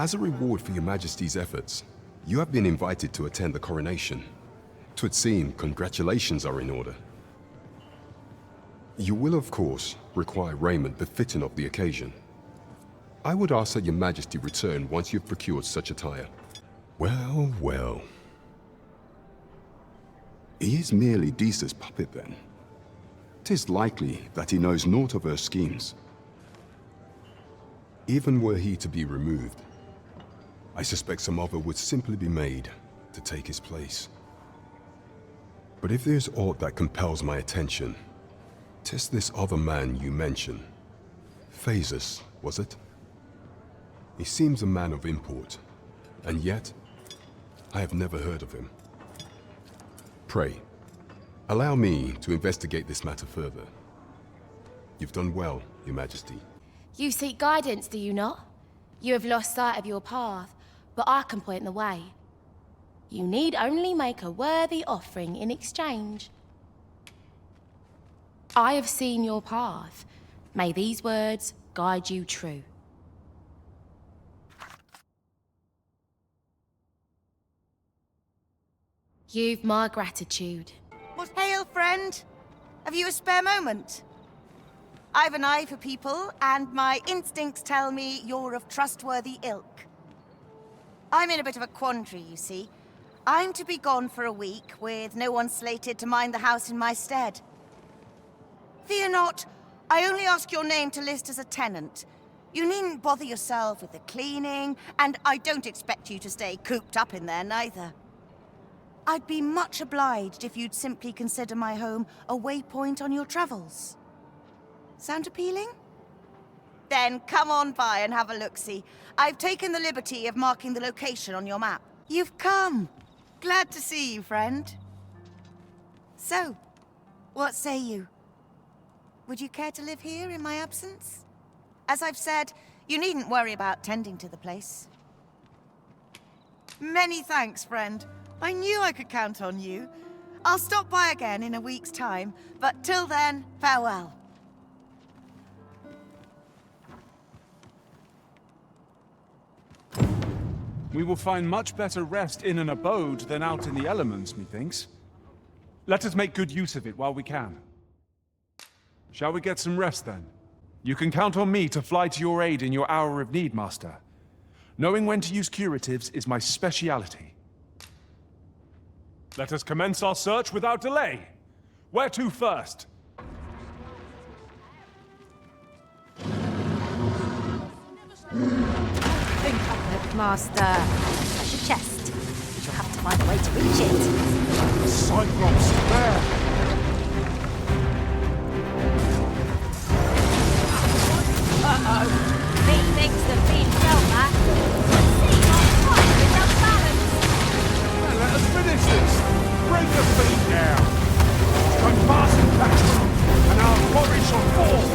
As a reward for your Majesty's efforts, you have been invited to attend the coronation. 'Twould seem congratulations are in order. You will, of course, require raiment befitting of the occasion. I would ask that your Majesty return once you've procured such attire. Well, well. He is merely Disa's puppet then. 'Tis likely that he knows naught of her schemes. Even were he to be removed, I suspect some other would simply be made to take his place. But if there's aught that compels my attention, 'tis this other man you mention. Phases, was it? He seems a man of import, and yet I have never heard of him. Pray, allow me to investigate this matter further. You've done well, Your Majesty. You seek guidance, do you not? You have lost sight of your path, but I can point the way. You need only make a worthy offering in exchange. I have seen your path. May these words guide you true. You've my gratitude. Hail, friend. Have you a spare moment? I've an eye for people, and my instincts tell me you're of trustworthy ilk. I'm in a bit of a quandary, you see. I'm to be gone for a week, with no one slated to mind the house in my stead. Fear not, I only ask your name to list as a tenant. You needn't bother yourself with the cleaning, and I don't expect you to stay cooped up in there, neither. I'd be much obliged if you'd simply consider my home a waypoint on your travels. Sound appealing? Then come on by and have a look-see. I've taken the liberty of marking the location on your map. You've come. Glad to see you, friend. So, what say you? Would you care to live here in my absence? As I've said, you needn't worry about tending to the place. Many thanks, friend. I knew I could count on you. I'll stop by again in a week's time, but till then, farewell. We will find much better rest in an abode than out in the elements, methinks. Let us make good use of it while we can. Shall we get some rest, then? You can count on me to fly to your aid in your hour of need, Master. Knowing when to use curatives is my speciality. Let us commence our search without delay. Where to first? Think of it, Master. That's your chest. But you'll have to find a way to reach it. Cyclops, there! Uh-oh. Big things have been felt, man. Let's see how quite without balance. Well, let us finish this! Break the feet down! I'm passing back, and our quarry shall fall!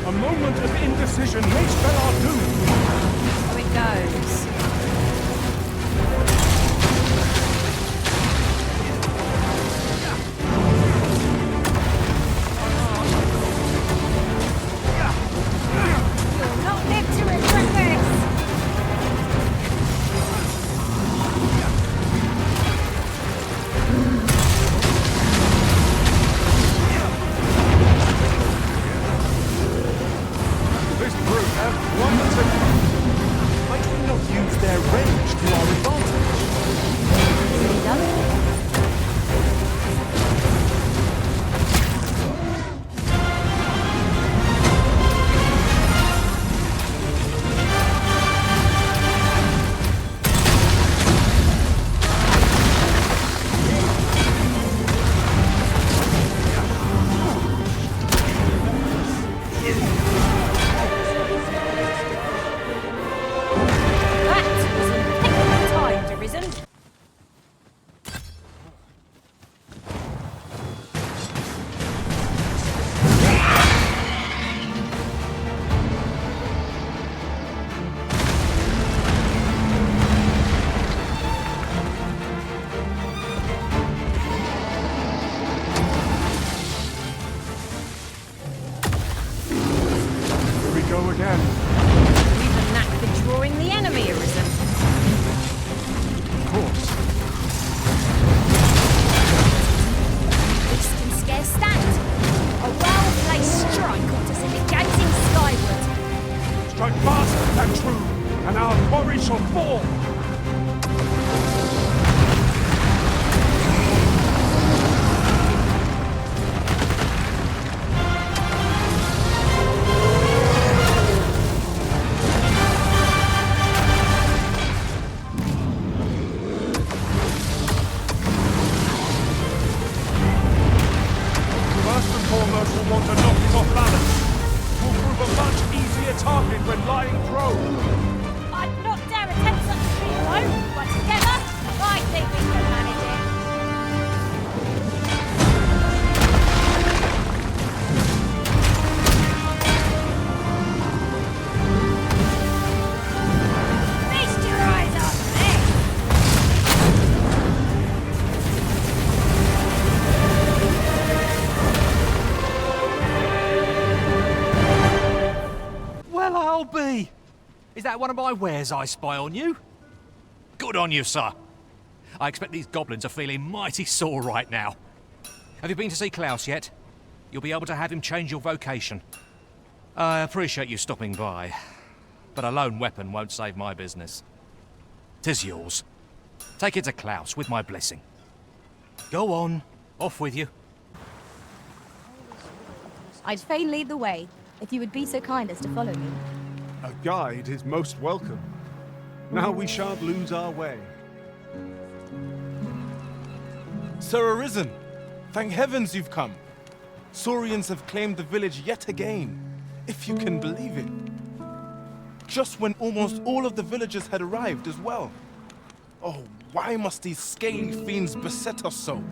A moment of indecision may spell our doom. So it goes. You'll not live to regret this. Might we not use their rage to our advantage? go again. We've a knack for drawing the enemy, Arisen. Of course. This can scarce stand. A well-placed strike ought to send it gazing skyward. Strike fast and true, and our quarry shall fall. First and foremost, we'll want to knock it off balance. Will prove a much easier target when lying prone. I'd not dare attempt such a feat, though, but together, I think we can manage it. Feast your eyes on this! Well, I'll be. Is that one of my wares I spy on you? Good on you, sir. I expect these goblins are feeling mighty sore right now. Have you been to see Klaus yet? You'll be able to have him change your vocation. I appreciate you stopping by, but a lone weapon won't save my business. 'Tis yours. Take it to Klaus with my blessing. Go on, off with you. I'd fain lead the way, if you would be so kind as to follow me. A guide is most welcome. Now we shan't lose our way. Sir Arisen, thank heavens you've come. Saurians have claimed the village yet again, if you can believe it. Just when almost all of the villagers had arrived as well. Oh, why must these scaly fiends beset us so?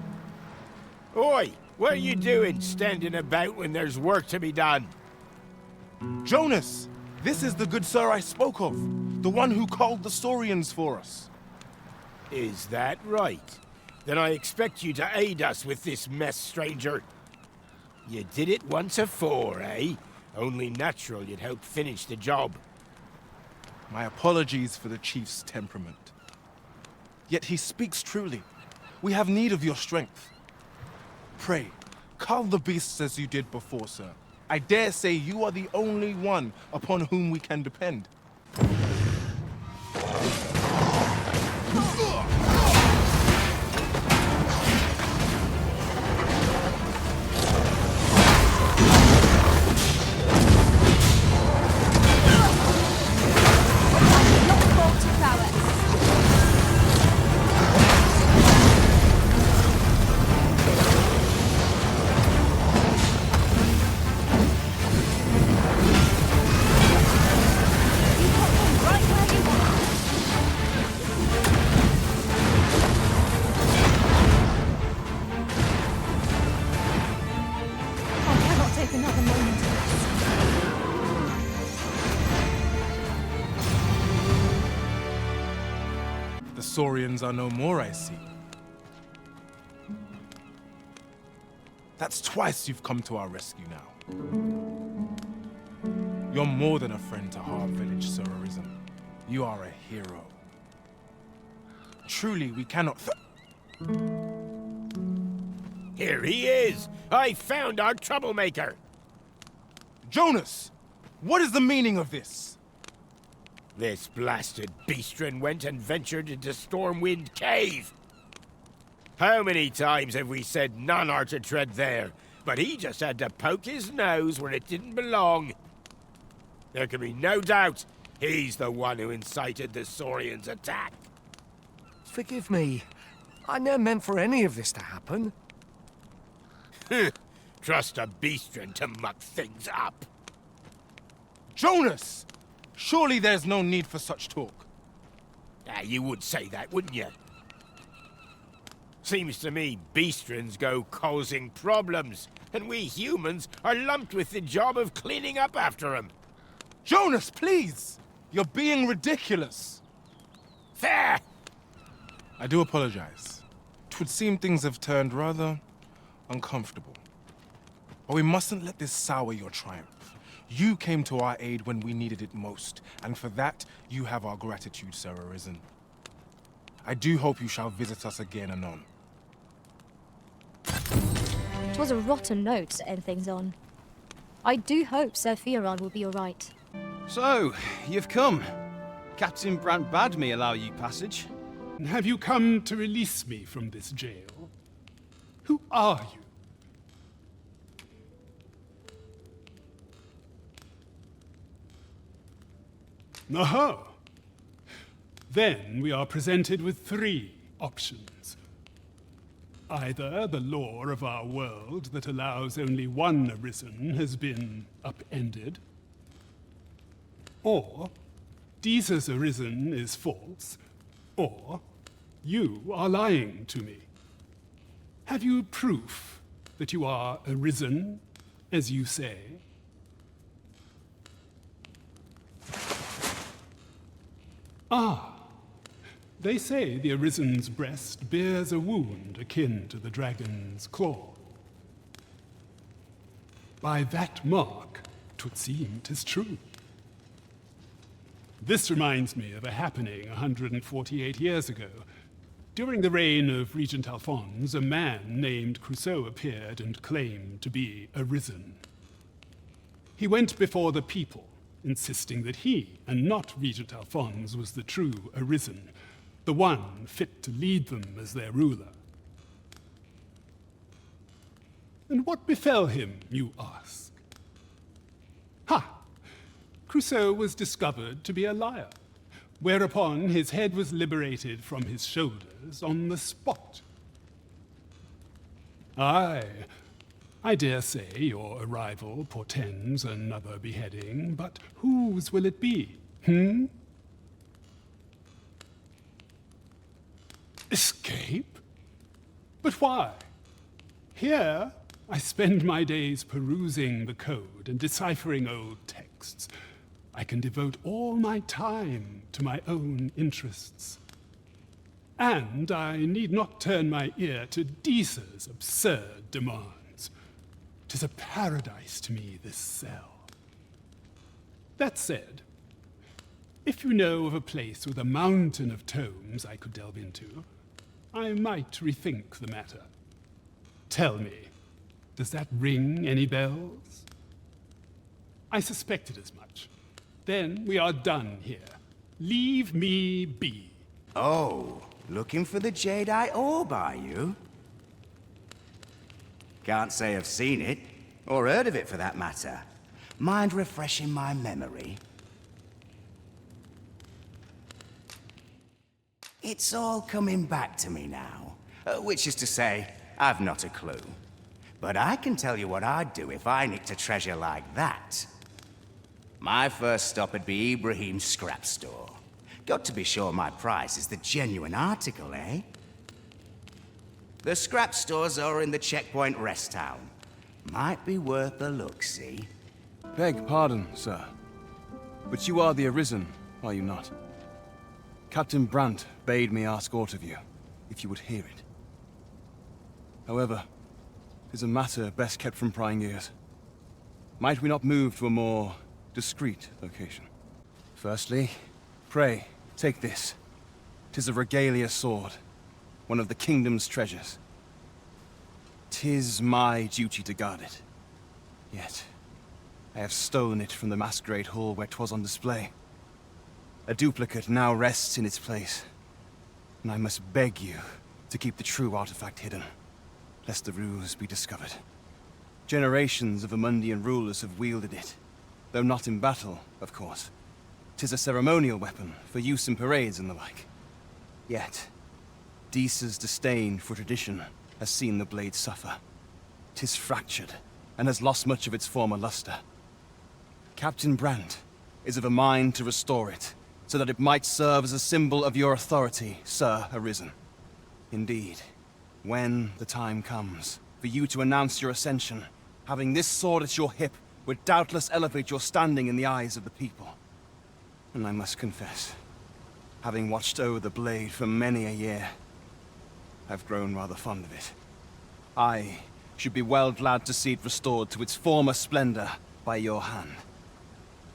Oi! What are you doing standing about when there's work to be done? Jonas, this is the good sir I spoke of, the one who called the Saurians for us. Is that right? Then I expect you to aid us with this mess, stranger. You did it once afore, eh? Only natural you'd help finish the job. My apologies for the chief's temperament. Yet he speaks truly. We have need of your strength. Pray, cull the beasts as you did before, sir. I dare say you are the only one upon whom we can depend. Not fall to prowess. Right where you want. I cannot take another moment. The Saurians are no more, I see. That's twice you've come to our rescue now. You're more than a friend to Harv Village, Sir Arisen. You are a hero. Truly, we cannot Here he is! I found our troublemaker! Jonas! What is the meaning of this? This blasted beastren went and ventured into Stormwind Cave. How many times have we said none are to tread there? But he just had to poke his nose where it didn't belong. There can be no doubt he's the one who incited the Saurians' attack. Forgive me. I never meant for any of this to happen. Trust a beastren to muck things up. Jonas! Surely there's no need for such talk. You would say that, wouldn't you? Seems to me beastrens go causing problems, and we humans are lumped with the job of cleaning up after them. Jonas, please! You're being ridiculous. Fair! I do apologize. 'Twould seem things have turned rather uncomfortable. But we mustn't let this sour your triumph. You came to our aid when we needed it most, and for that, you have our gratitude, Sir Arisen. I do hope you shall visit us again anon. It was a rotten note to end things on. I do hope Sir Fioran will be alright. So, you've come. Captain Brant bade me allow you passage. Have you come to release me from this jail? Who are you? Aha! Then we are presented with 3 options. Either the law of our world that allows only one Arisen has been upended, or Deeza's Arisen is false, or you are lying to me. Have you proof that you are Arisen, as you say? Ah, they say the Arisen's breast bears a wound akin to the dragon's claw. By that mark, 'twould seem 'tis true. This reminds me of a happening 148 years ago. During the reign of Regent Alphonse, a man named Crusoe appeared and claimed to be Arisen. He went before the people, insisting that he, and not Regent Alphonse, was the true Arisen, the one fit to lead them as their ruler. And what befell him, you ask? Ha! Crusoe was discovered to be a liar, whereupon his head was liberated from his shoulders on the spot. Aye, I dare say your arrival portends another beheading, but whose will it be, Escape? But why? Here, I spend my days perusing the code and deciphering old texts. I can devote all my time to my own interests. And I need not turn my ear to Deeza's absurd demands. 'Tis a paradise to me, this cell. That said, if you know of a place with a mountain of tomes I could delve into, I might rethink the matter. Tell me, does that ring any bells? I suspected as much. Then we are done here. Leave me be. Oh, looking for the Jedi orb, are you? Can't say I've seen it, or heard of it for that matter. Mind refreshing my memory? It's all coming back to me now. Which is to say, I've not a clue. But I can tell you what I'd do if I nicked a treasure like that. My first stop would be Ibrahim's scrap store. Got to be sure my price is the genuine article, eh? The scrap stores are in the checkpoint rest town. Might be worth a look, see? Beg pardon, sir. But you are the Arisen, are you not? Captain Brant bade me ask aught of you, if you would hear it. However, 'tis a matter best kept from prying ears. Might we not move to a more discreet location? Firstly, pray, take this. 'Tis a regalia sword, one of the kingdom's treasures. 'Tis my duty to guard it. Yet, I have stolen it from the masquerade hall where 'twas on display. A duplicate now rests in its place, and I must beg you to keep the true artifact hidden, lest the ruse be discovered. Generations of Amundian rulers have wielded it, though not in battle, of course. 'Tis a ceremonial weapon for use in parades and the like. Yet, Deeza's disdain for tradition has seen the blade suffer. 'Tis fractured, and has lost much of its former luster. Captain Brant is of a mind to restore it, so that it might serve as a symbol of your authority, Sir Arisen. Indeed, when the time comes for you to announce your ascension, having this sword at your hip would doubtless elevate your standing in the eyes of the people. And I must confess, having watched over the blade for many a year, I've grown rather fond of it. I should be well glad to see it restored to its former splendor by your hand.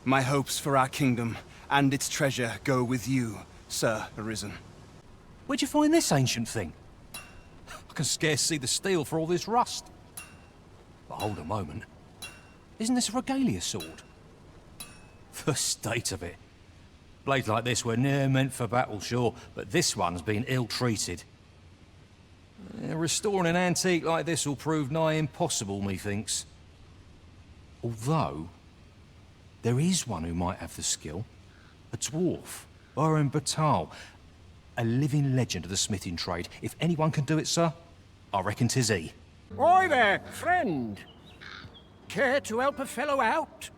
My hopes for our kingdom and its treasure go with you, Sir Arisen. Where'd you find this ancient thing? I can scarce see the steel for all this rust. But hold a moment. Isn't this a regalia sword? The state of it. Blades like this were ne'er meant for battle, sure, but this one's been ill-treated. Restoring an antique like this will prove nigh impossible, methinks. Although, there is one who might have the skill. A dwarf, Oren Batal. A living legend of the smithing trade. If anyone can do it, sir, I reckon 'tis he. Oi there, friend. Care to help a fellow out?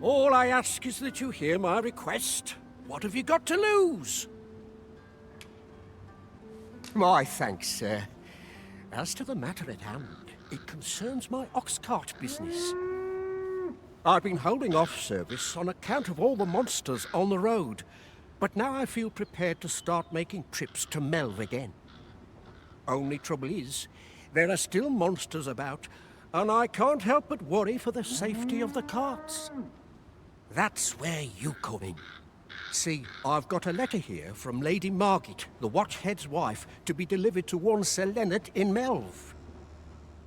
All I ask is that you hear my request. What have you got to lose? My thanks, sir. As to the matter at hand, it concerns my ox cart business. I've been holding off service on account of all the monsters on the road, but now I feel prepared to start making trips to Melve again. Only trouble is, there are still monsters about, and I can't help but worry for the safety of the carts. That's where you come in. See, I've got a letter here from Lady Margit, the Watchhead's wife, to be delivered to one Sir Leonard in Melve.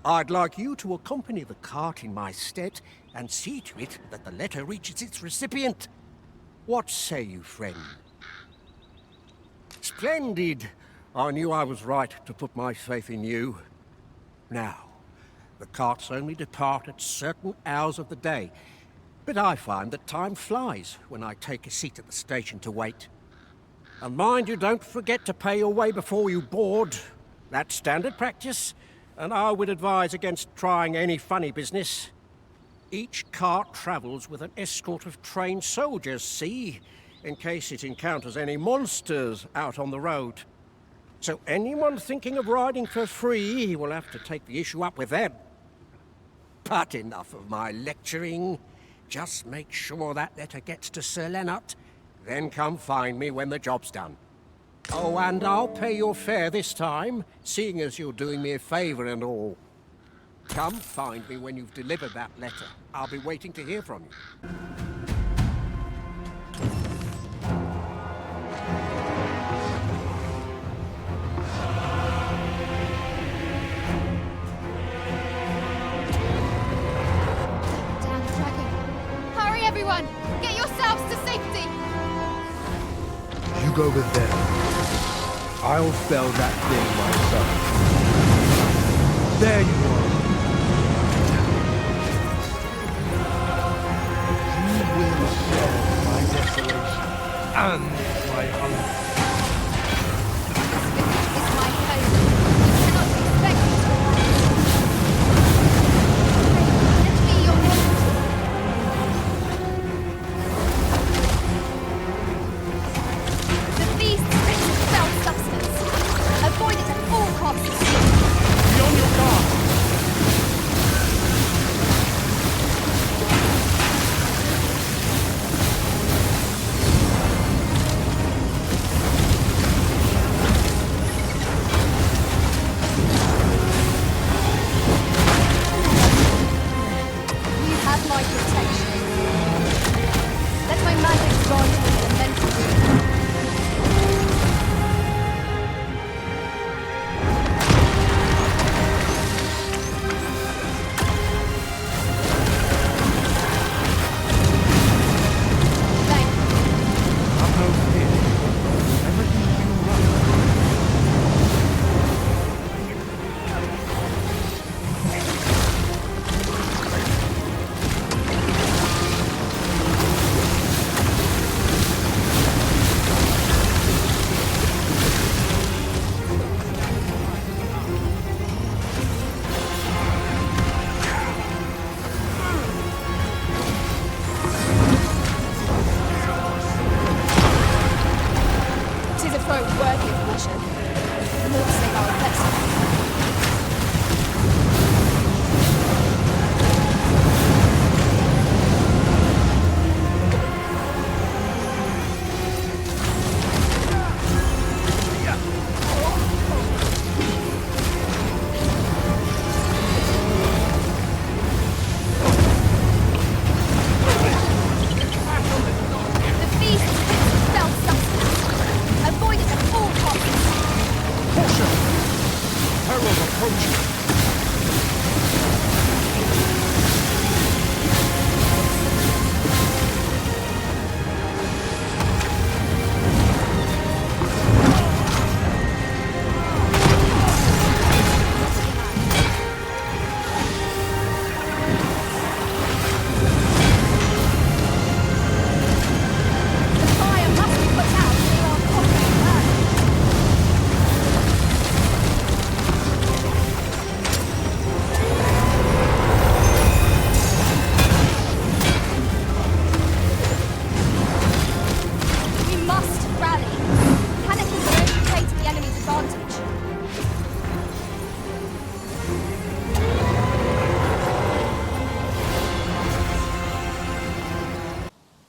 I'd like you to accompany the cart in my stead and see to it that the letter reaches its recipient. What say you, friend? Splendid! I knew I was right to put my faith in you. Now, the carts only depart at certain hours of the day, but I find that time flies when I take a seat at the station to wait. And mind you don't forget to pay your way before you board. That's standard practice, and I would advise against trying any funny business. Each cart travels with an escort of trained soldiers, see, in case it encounters any monsters out on the road. So anyone thinking of riding for free will have to take the issue up with them. But enough of my lecturing. Just make sure that letter gets to Sir Leonard, then come find me when the job's done. Oh, and I'll pay your fare this time, seeing as you're doing me a favour and all. Come find me when you've delivered that letter. I'll be waiting to hear from you. Everyone, get yourselves to safety! You go with them. I'll fell that thing myself. There you are. You will share my desolation and my hunger. This is my home. You cannot expect me to let me your enemy. Avoid it at all costs! Be on your guard!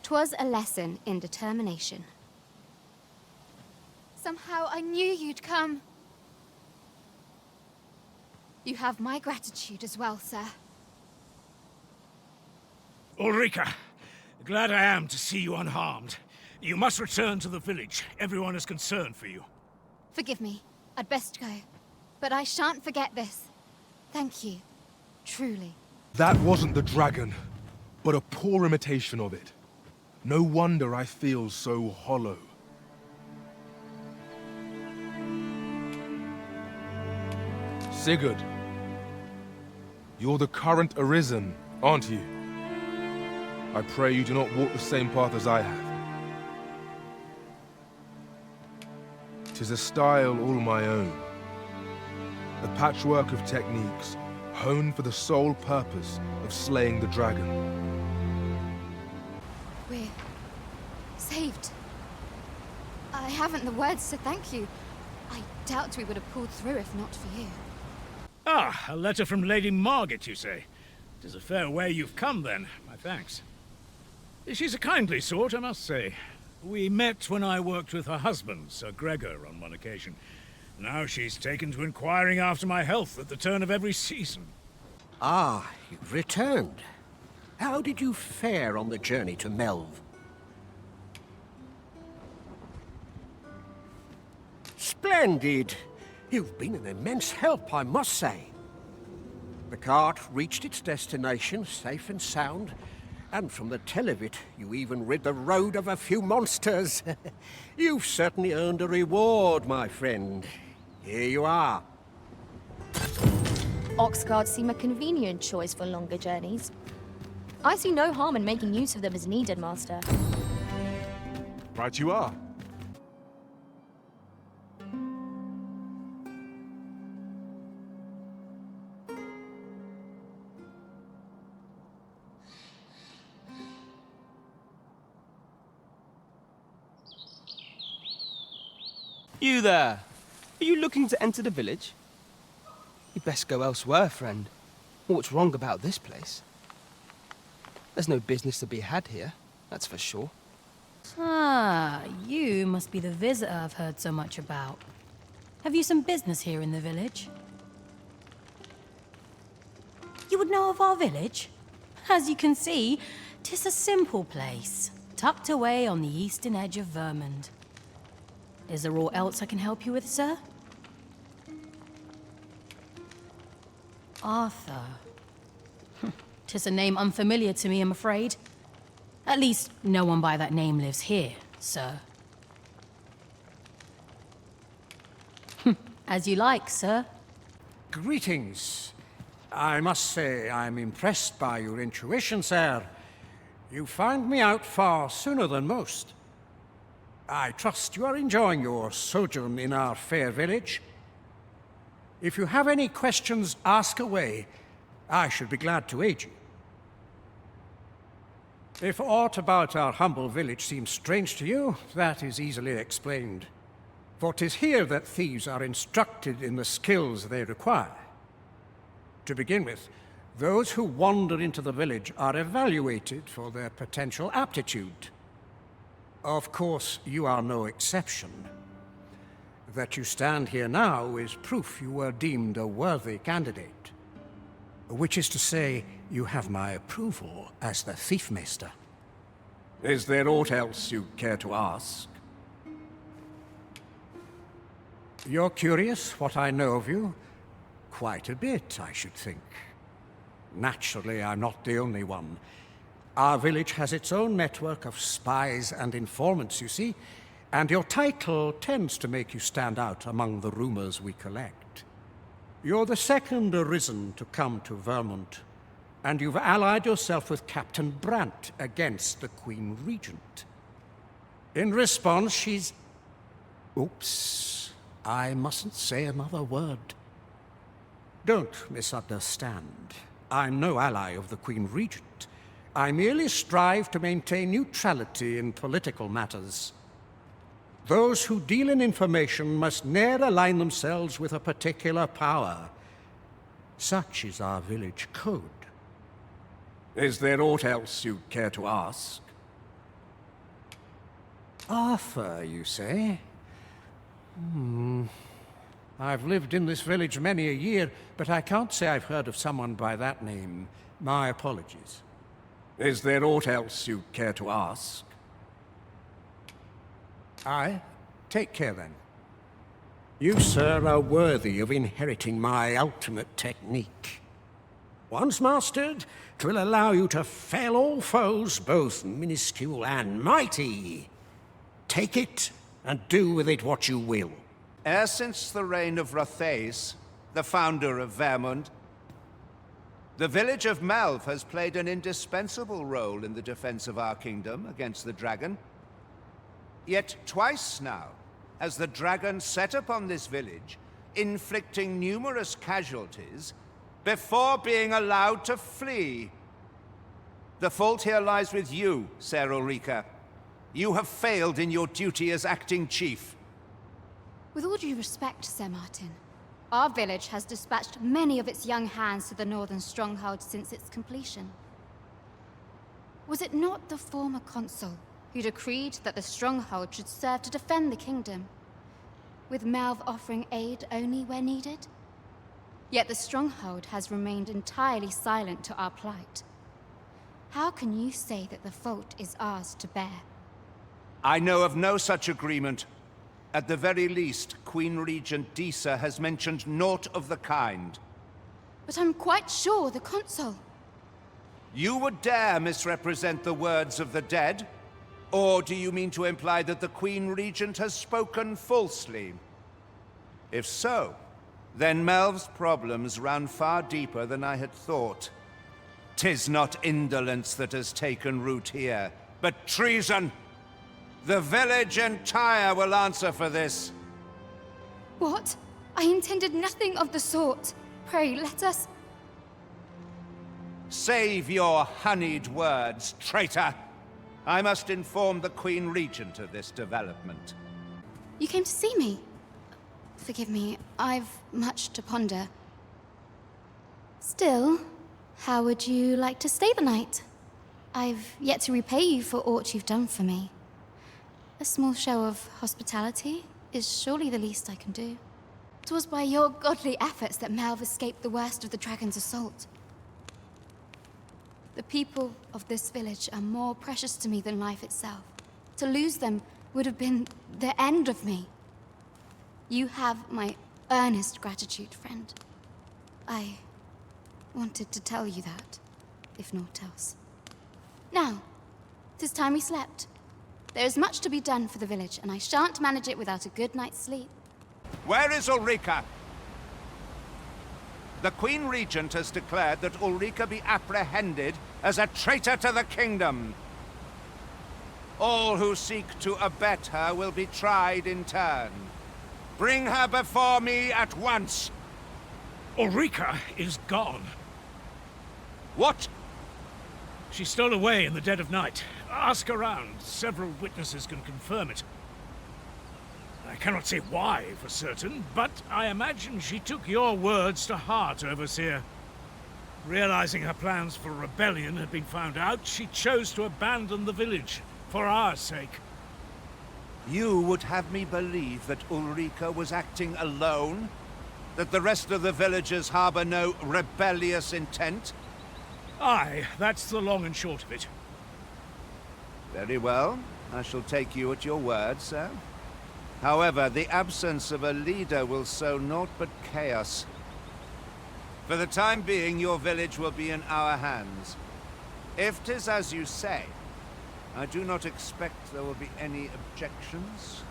'Twas a lesson in determination. Somehow I knew you'd come. You have my gratitude as well, sir. Ulrika, glad I am to see you unharmed. You must return to the village. Everyone is concerned for you. Forgive me. I'd best go. But I shan't forget this. Thank you. Truly. That wasn't the dragon, but a poor imitation of it. No wonder I feel so hollow. Sigurd, you're the current Arisen, aren't you? I pray you do not walk the same path as I have. 'Tis a style all my own. A patchwork of techniques, honed for the sole purpose of slaying the dragon. We're saved. I haven't the words to thank you. I doubt we would have pulled through if not for you. Ah, a letter from Lady Margaret, you say? 'Tis a fair way you've come, then. My thanks. She's a kindly sort, I must say. We met when I worked with her husband, Sir Gregor, on one occasion. Now she's taken to inquiring after my health at the turn of every season. Ah, you've returned. How did you fare on the journey to Melve? Splendid! You've been an immense help, I must say. The cart reached its destination safe and sound, and from the tell of it, you even rid the road of a few monsters. You've certainly earned a reward, my friend. Here you are. Ox guards seem a convenient choice for longer journeys. I see no harm in making use of them as needed, Master. Right you are. You there! Are you looking to enter the village? You'd best go elsewhere, friend. What's wrong about this place? There's no business to be had here, that's for sure. Ah, you must be the visitor I've heard so much about. Have you some business here in the village? You would know of our village? As you can see, 'tis a simple place, tucked away on the eastern edge of Vermund. Is there aught else I can help you with, sir? Arthur. 'Tis a name unfamiliar to me, I'm afraid. At least, no one by that name lives here, sir. As you like, sir. Greetings. I must say I'm impressed by your intuition, sir. You found me out far sooner than most. I trust you are enjoying your sojourn in our fair village. If you have any questions, ask away. I should be glad to aid you. If aught about our humble village seems strange to you, that is easily explained. For 'tis here that thieves are instructed in the skills they require. To begin with, those who wander into the village are evaluated for their potential aptitude. Of course, you are no exception. That you stand here now is proof you were deemed a worthy candidate. Which is to say, you have my approval as the Thiefmeister. Is there aught else you care to ask? You're curious what I know of you? Quite a bit, I should think. Naturally, I'm not the only one. Our village has its own network of spies and informants, you see, and your title tends to make you stand out among the rumors we collect. You're the second Arisen to come to Vermund, and you've allied yourself with Captain Brandt against the Queen Regent. In response, she's... Oops, I mustn't say another word. Don't misunderstand. I'm no ally of the Queen Regent. I merely strive to maintain neutrality in political matters. Those who deal in information must ne'er align themselves with a particular power. Such is our village code. Is there aught else you'd care to ask? Arthur, you say? I've lived in this village many a year, but I can't say I've heard of someone by that name. My apologies. Is there aught else you care to ask? Aye. Take care, then. You, sir, are worthy of inheriting my ultimate technique. Once mastered, 'twill allow you to fell all foes, both minuscule and mighty. Take it, and do with it what you will. E'er since the reign of Rothaeus, the founder of Vermund, the village of Melv has played an indispensable role in the defense of our kingdom against the dragon. Yet twice now has the dragon set upon this village, inflicting numerous casualties before being allowed to flee. The fault here lies with you, Ser Ulrika. You have failed in your duty as acting chief. With all due respect, Sir Martin, our village has dispatched many of its young hands to the northern stronghold since its completion. Was it not the former consul who decreed that the stronghold should serve to defend the kingdom, with Melv offering aid only where needed? Yet the stronghold has remained entirely silent to our plight. How can you say that the fault is ours to bear? I know of no such agreement. At the very least, Queen Regent Disa has mentioned naught of the kind. But I'm quite sure the consul... You would dare misrepresent the words of the dead? Or do you mean to imply that the Queen Regent has spoken falsely? If so, then Melv's problems run far deeper than I had thought. 'Tis not indolence that has taken root here, but treason! The village entire will answer for this. What? I intended nothing of the sort. Pray, let us... Save your honeyed words, traitor! I must inform the Queen Regent of this development. You came to see me? Forgive me, I've much to ponder. Still, how would you like to stay the night? I've yet to repay you for aught you've done for me. A small show of hospitality is surely the least I can do. 'Twas by your godly efforts that Melv escaped the worst of the dragon's assault. The people of this village are more precious to me than life itself. To lose them would have been the end of me. You have my earnest gratitude, friend. I wanted to tell you that, if naught else. Now, 'tis time we slept. There is much to be done for the village, and I shan't manage it without a good night's sleep. Where is Ulrika? The Queen Regent has declared that Ulrika be apprehended as a traitor to the kingdom. All who seek to abet her will be tried in turn. Bring her before me at once. Ulrika is gone. What? She stole away in the dead of night. Ask around. Several witnesses can confirm it. I cannot say why for certain, but I imagine she took your words to heart, Overseer. Realizing her plans for rebellion had been found out, she chose to abandon the village, for our sake. You would have me believe that Ulrika was acting alone? That the rest of the villagers harbor no rebellious intent? Aye, that's the long and short of it. Very well. I shall take you at your word, sir. However, the absence of a leader will sow naught but chaos. For the time being, your village will be in our hands. If 'tis as you say, I do not expect there will be any objections.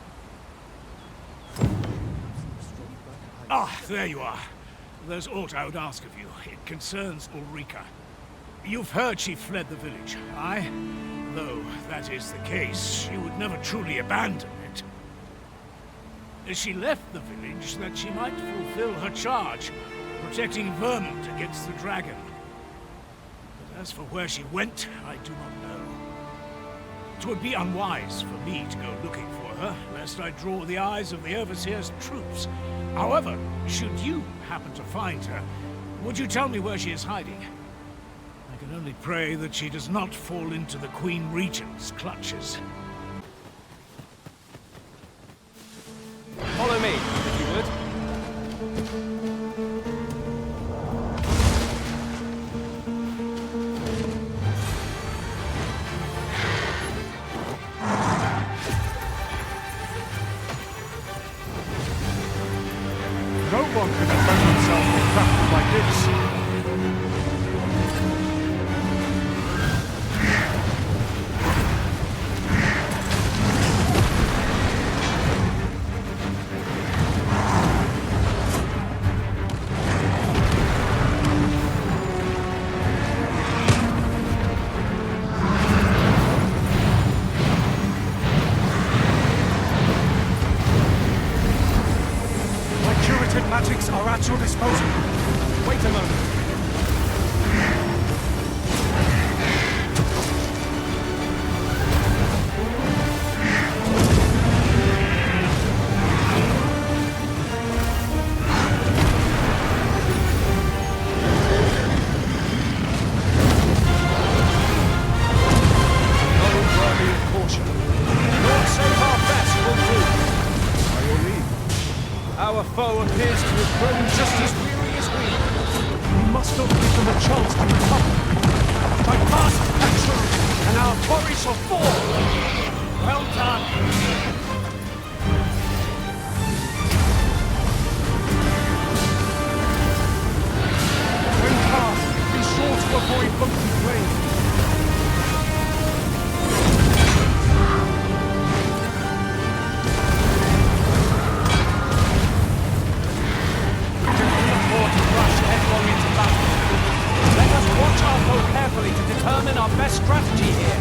Ah, there you are. There's aught I would ask of you. It concerns Ulrika. You've heard she fled the village, aye? Though that is the case, she would never truly abandon it. She left the village that she might fulfill her charge, protecting Vermund against the dragon. But as for where she went, I do not know. 'Twould be unwise for me to go looking for her, lest I draw the eyes of the Overseer's troops. However, should you happen to find her, would you tell me where she is hiding? I can only pray that she does not fall into the Queen Regent's clutches. No one could defend themselves with craft like this. Magics are at your disposal. Wait a moment. Oh, worthy of caution. Lord save our best will do. By your leave. Our foe appears to have grown just as weary as we. We must not give them a chance to recover. By past action, and our quarry shall fall. Well done. When cast, be sure to avoid bumpy flames. Let us watch our foe carefully to determine our best strategy here.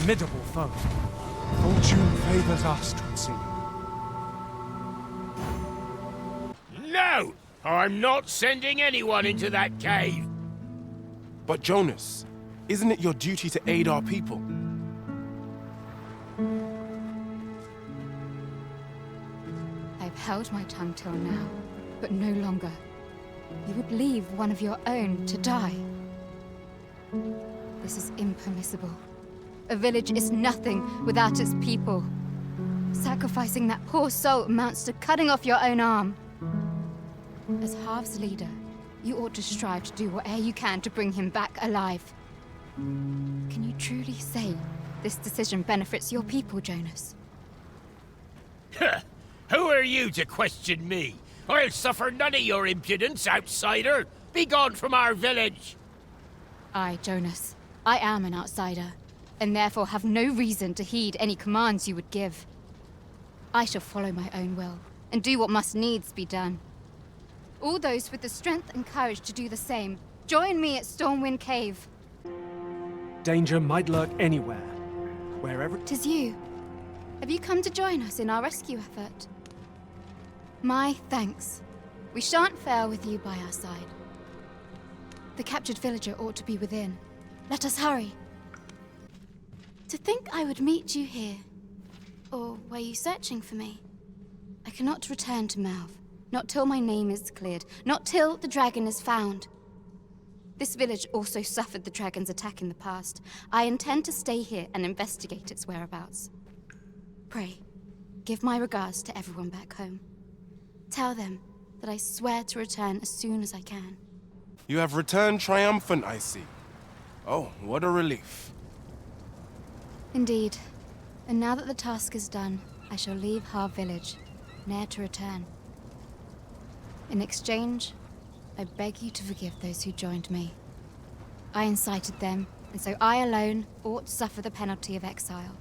formidable foe. Fortune favors us, 'twould seem. No! I'm not sending anyone into that cave! But Jonas, isn't it your duty to aid our people? I've held my tongue till now, but no longer. You would leave one of your own to die. This is impermissible. A village is nothing without its people. Sacrificing that poor soul amounts to cutting off your own arm. As Half's leader, you ought to strive to do whatever you can to bring him back alive. Can you truly say this decision benefits your people, Jonas? Who are you to question me? I'll suffer none of your impudence, outsider! Be gone from our village! I, Jonas, I am an outsider, and therefore have no reason to heed any commands you would give. I shall follow my own will, and do what must needs be done. All those with the strength and courage to do the same, join me at Stormwind Cave. Danger might lurk anywhere, wherever... 'Tis you. Have you come to join us in our rescue effort? My thanks. We shan't fail with you by our side. The captured villager ought to be within. Let us hurry. To think I would meet you here. Or were you searching for me? I cannot return to Melve. Not till my name is cleared. Not till the dragon is found. This village also suffered the dragon's attack in the past. I intend to stay here and investigate its whereabouts. Pray, give my regards to everyone back home. Tell them that I swear to return as soon as I can. You have returned triumphant, I see. Oh, what a relief. Indeed. And now that the task is done, I shall leave Har village, ne'er to return. In exchange, I beg you to forgive those who joined me. I incited them, and so I alone ought to suffer the penalty of exile.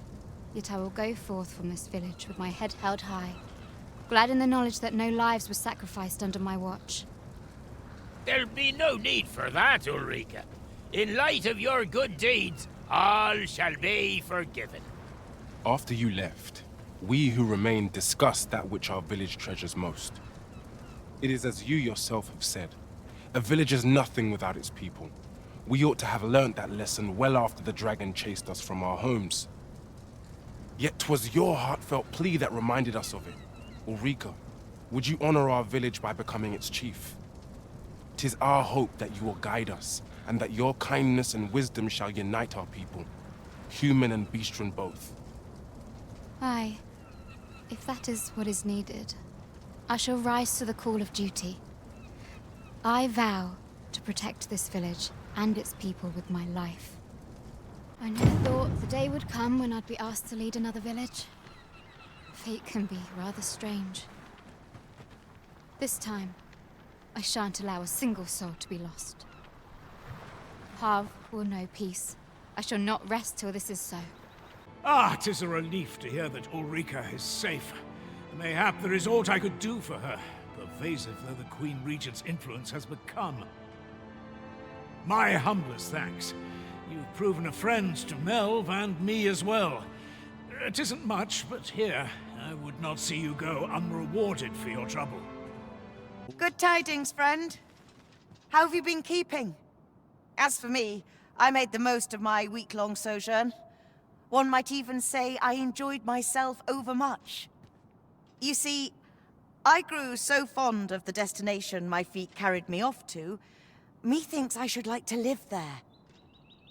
Yet I will go forth from this village with my head held high, glad in the knowledge that no lives were sacrificed under my watch. There'll be no need for that, Ulrika. In light of your good deeds, all shall be forgiven. After you left, we who remained discussed that which our village treasures most. It is as you yourself have said, a village is nothing without its people. We ought to have learnt that lesson well after the dragon chased us from our homes. Yet 'twas your heartfelt plea that reminded us of it. Ulrika, would you honor our village by becoming its chief? 'Tis our hope that you will guide us, and that your kindness and wisdom shall unite our people, human and beastren both. Aye, if that is what is needed, I shall rise to the call of duty. I vow to protect this village and its people with my life. I never thought the day would come when I'd be asked to lead another village. Fate can be rather strange. This time, I shan't allow a single soul to be lost. Harv will know peace. I shall not rest till this is so. Ah, 'tis a relief to hear that Ulrika is safe. Mayhap there is aught I could do for her, pervasive though the Queen Regent's influence has become. My humblest thanks. You've proven a friend to Melve and me as well. It isn't much, but here, I would not see you go unrewarded for your trouble. Good tidings, friend. How have you been keeping? As for me, I made the most of my week-long sojourn. One might even say I enjoyed myself overmuch. You see, I grew so fond of the destination my feet carried me off to, methinks I should like to live there.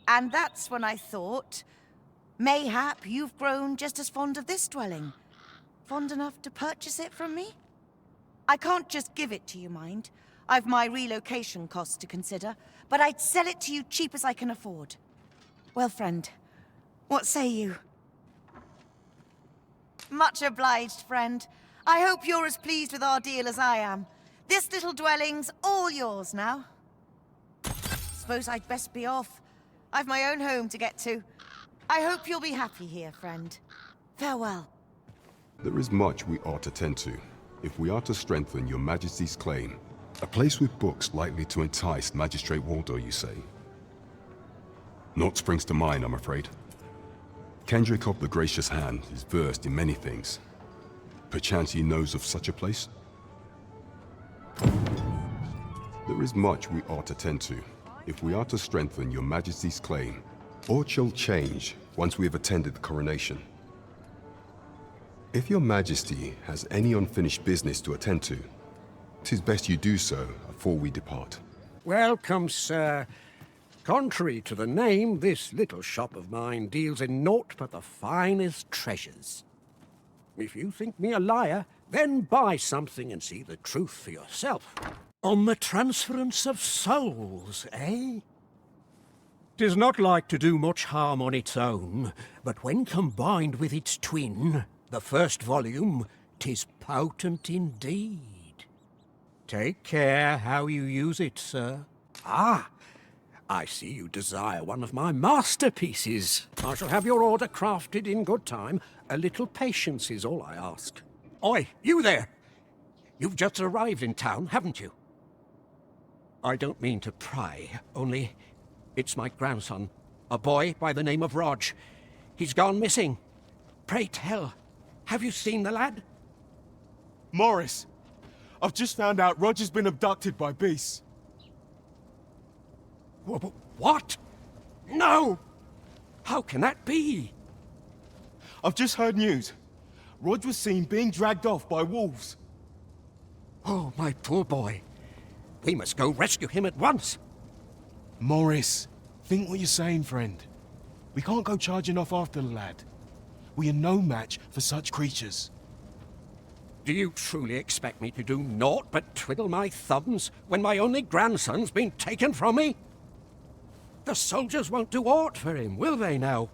And that's when I thought, mayhap you've grown just as fond of this dwelling. Fond enough to purchase it from me? I can't just give it to you, mind. I've my relocation costs to consider, but I'd sell it to you cheap as I can afford. Well, friend, what say you? Much obliged, friend. I hope you're as pleased with our deal as I am. This little dwelling's all yours now. Suppose I'd best be off. I've my own home to get to. I hope you'll be happy here, friend. Farewell. There is much we ought to tend to, if we are to strengthen your Majesty's claim. A place with books likely to entice Magistrate Waldo, you say? Naught springs to mind, I'm afraid. Kendrick of the Gracious Hand is versed in many things. Perchance he knows of such a place? There is much we ought to tend to, if we are to strengthen your Majesty's claim. Aught shall change once we have attended the coronation. If your Majesty has any unfinished business to attend to, 'tis best you do so afore we depart. Welcome, sir. Contrary to the name, this little shop of mine deals in naught but the finest treasures. If you think me a liar, then buy something and see the truth for yourself. On the transference of souls, eh? 'Tis not like to do much harm on its own, but when combined with its twin, the first volume, 'tis potent indeed. Take care how you use it, sir. Ah, I see you desire one of my masterpieces. I shall have your order crafted in good time. A little patience is all I ask. Oi, you there! You've just arrived in town, haven't you? I don't mean to pry, only it's my grandson, a boy by the name of Rog. He's gone missing. Pray tell, have you seen the lad? Morris, I've just found out Roger's been abducted by beasts. What? No! How can that be? I've just heard news. Rog was seen being dragged off by wolves. Oh, my poor boy. We must go rescue him at once. Morris, think what you're saying, friend. We can't go charging off after the lad. We are no match for such creatures. Do you truly expect me to do naught but twiddle my thumbs when my only grandson's been taken from me? The soldiers won't do aught for him, will they now?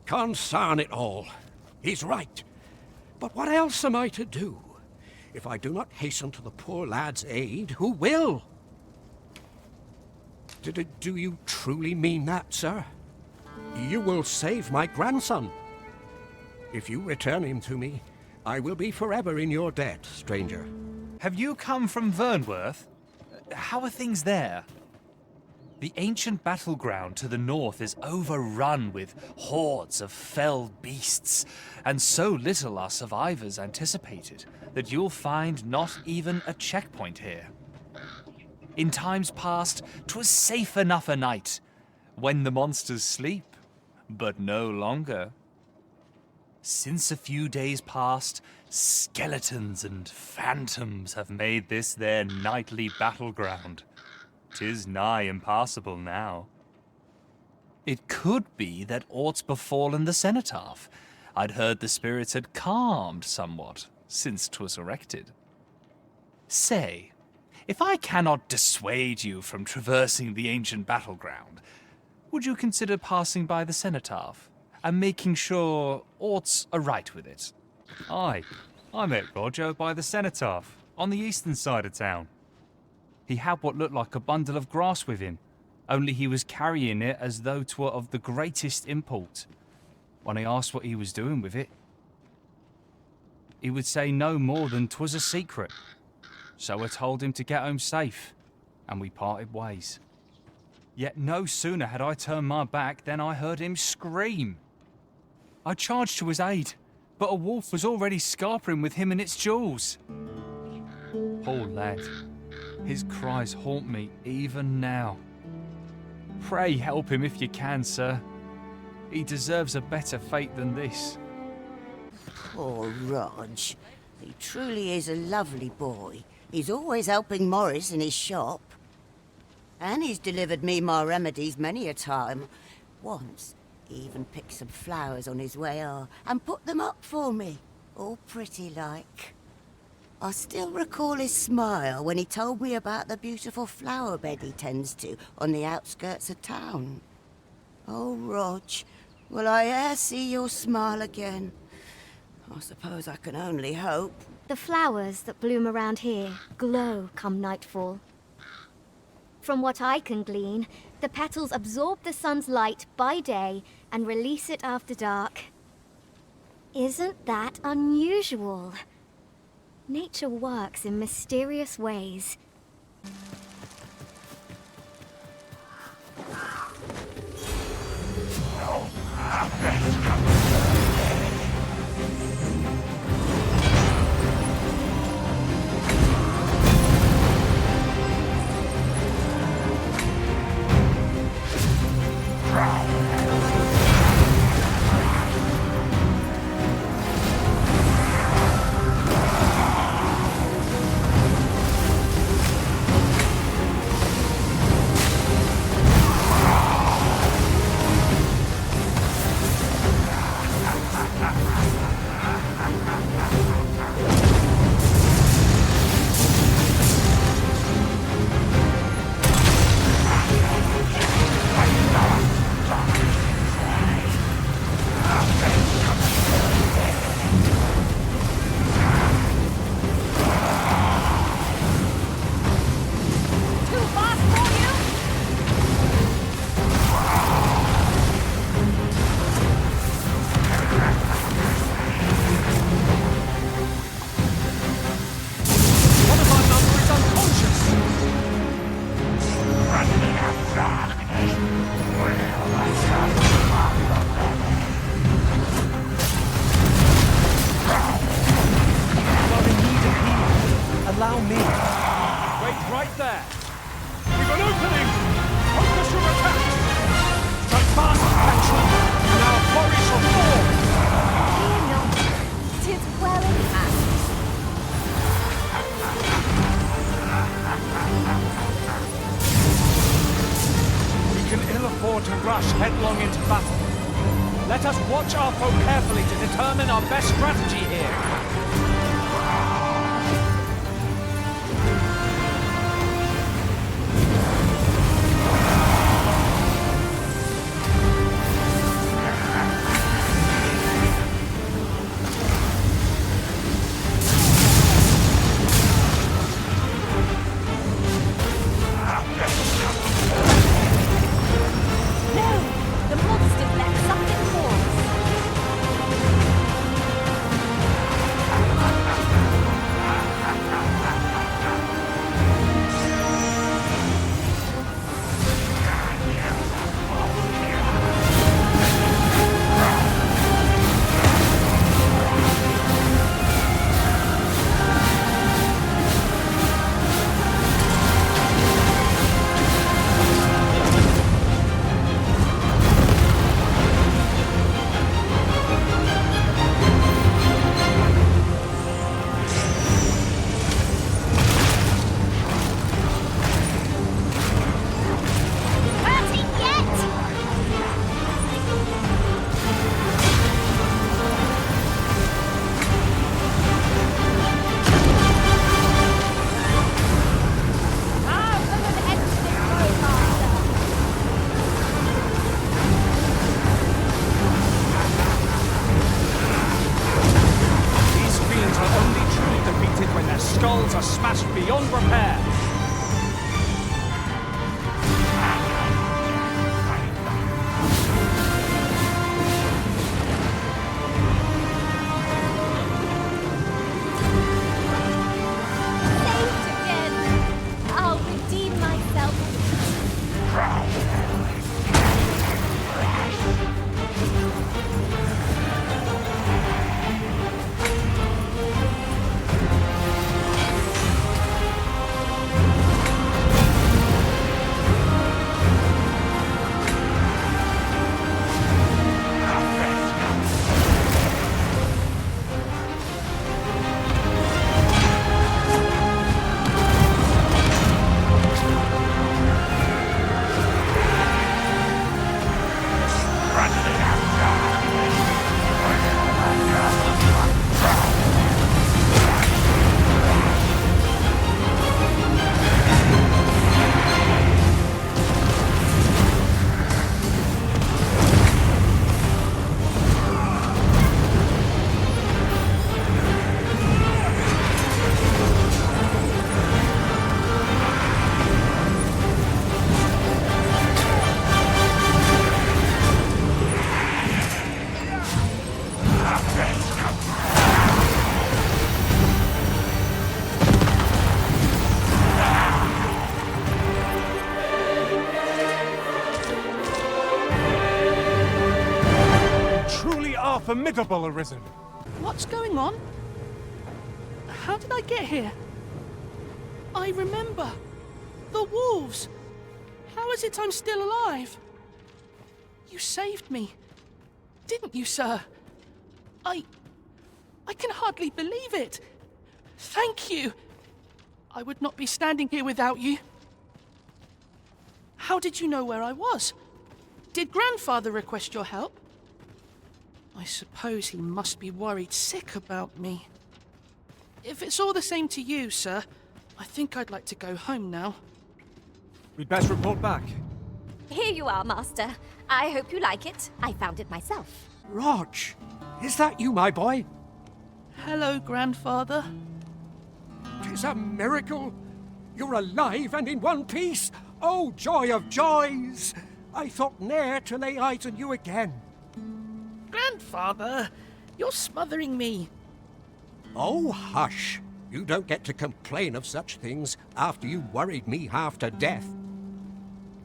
Concern it all. He's right. But what else am I to do? If I do not hasten to the poor lad's aid, who will? Do you truly mean that, sir? You will save my grandson. If you return him to me, I will be forever in your debt, stranger. Have you come from Vernworth? How are things there? The ancient battleground to the north is overrun with hordes of fell beasts, and so little are survivors anticipated that you'll find not even a checkpoint here. In times past, 'twas safe enough a night, when the monsters sleep, but no longer. Since a few days past, skeletons and phantoms have made this their nightly battleground. 'Tis nigh impassable now. It could be that aught's befallen the cenotaph. I'd heard the spirits had calmed somewhat since 'twas erected. Say, if I cannot dissuade you from traversing the ancient battleground, would you consider passing by the cenotaph and making sure aught's aright with it? Aye, I met Roger by the cenotaph on the eastern side of town. He had what looked like a bundle of grass with him, only he was carrying it as though 'twere of the greatest import. When I asked what he was doing with it, he would say no more than 'twas a secret. So I told him to get home safe, and we parted ways. Yet no sooner had I turned my back than I heard him scream. I charged to his aid, but a wolf was already scarpering with him and its jaws. Poor lad. His cries haunt me even now. Pray help him if you can, sir. He deserves a better fate than this. Poor Rog. He truly is a lovely boy. He's always helping Morris in his shop. And he's delivered me my remedies many a time. Once, he even picked some flowers on his way and put them up for me, all pretty like. I still recall his smile when he told me about the beautiful flower bed he tends to on the outskirts of town. Oh, Rog, will I e'er see your smile again? I suppose I can only hope. The flowers that bloom around here glow come nightfall. From what I can glean, the petals absorb the sun's light by day and release it after dark. Isn't that unusual? Nature works in mysterious ways. Allow me. Wait right there. We've an opening! Focus your attacks! Strike fast, veteran, and our quarry shall fall! Fear not. 'Tis well in hand. We can ill afford to rush headlong into battle. Let us watch our foe carefully to determine our best strategy here. formidable Arisen. What's going on? How did I get here? I remember. The wolves. How is it I'm still alive? You saved me. Didn't you, sir? I can hardly believe it. Thank you. I would not be standing here without you. How did you know where I was? Did Grandfather request your help? I suppose he must be worried sick about me. If it's all the same to you, sir, I think I'd like to go home now. We'd best report back. Here you are, Master. I hope you like it. I found it myself. Rog, is that you, my boy? Hello, Grandfather. 'Tis a miracle. You're alive and in one piece. Oh, joy of joys! I thought ne'er to lay eyes on you again. Grandfather, you're smothering me. Oh, hush. You don't get to complain of such things after you worried me half to death.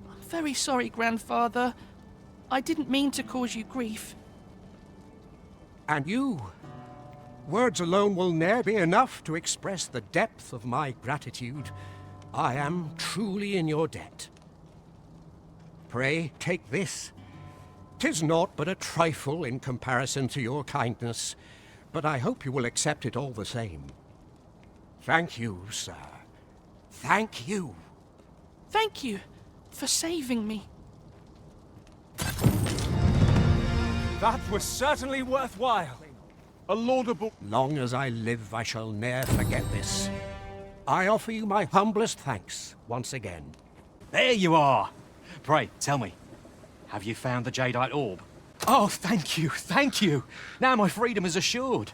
I'm very sorry, Grandfather. I didn't mean to cause you grief. And you? Words alone will ne'er be enough to express the depth of my gratitude. I am truly in your debt. Pray, take this. 'Tis naught but a trifle in comparison to your kindness, but I hope you will accept it all the same. Thank you, sir. Thank you. Thank you for saving me. That was certainly worthwhile. A laudable... Long as I live, I shall ne'er forget this. I offer you my humblest thanks once again. There you are. Pray, tell me, have you found the jadeite orb? Oh, thank you, thank you. Now my freedom is assured.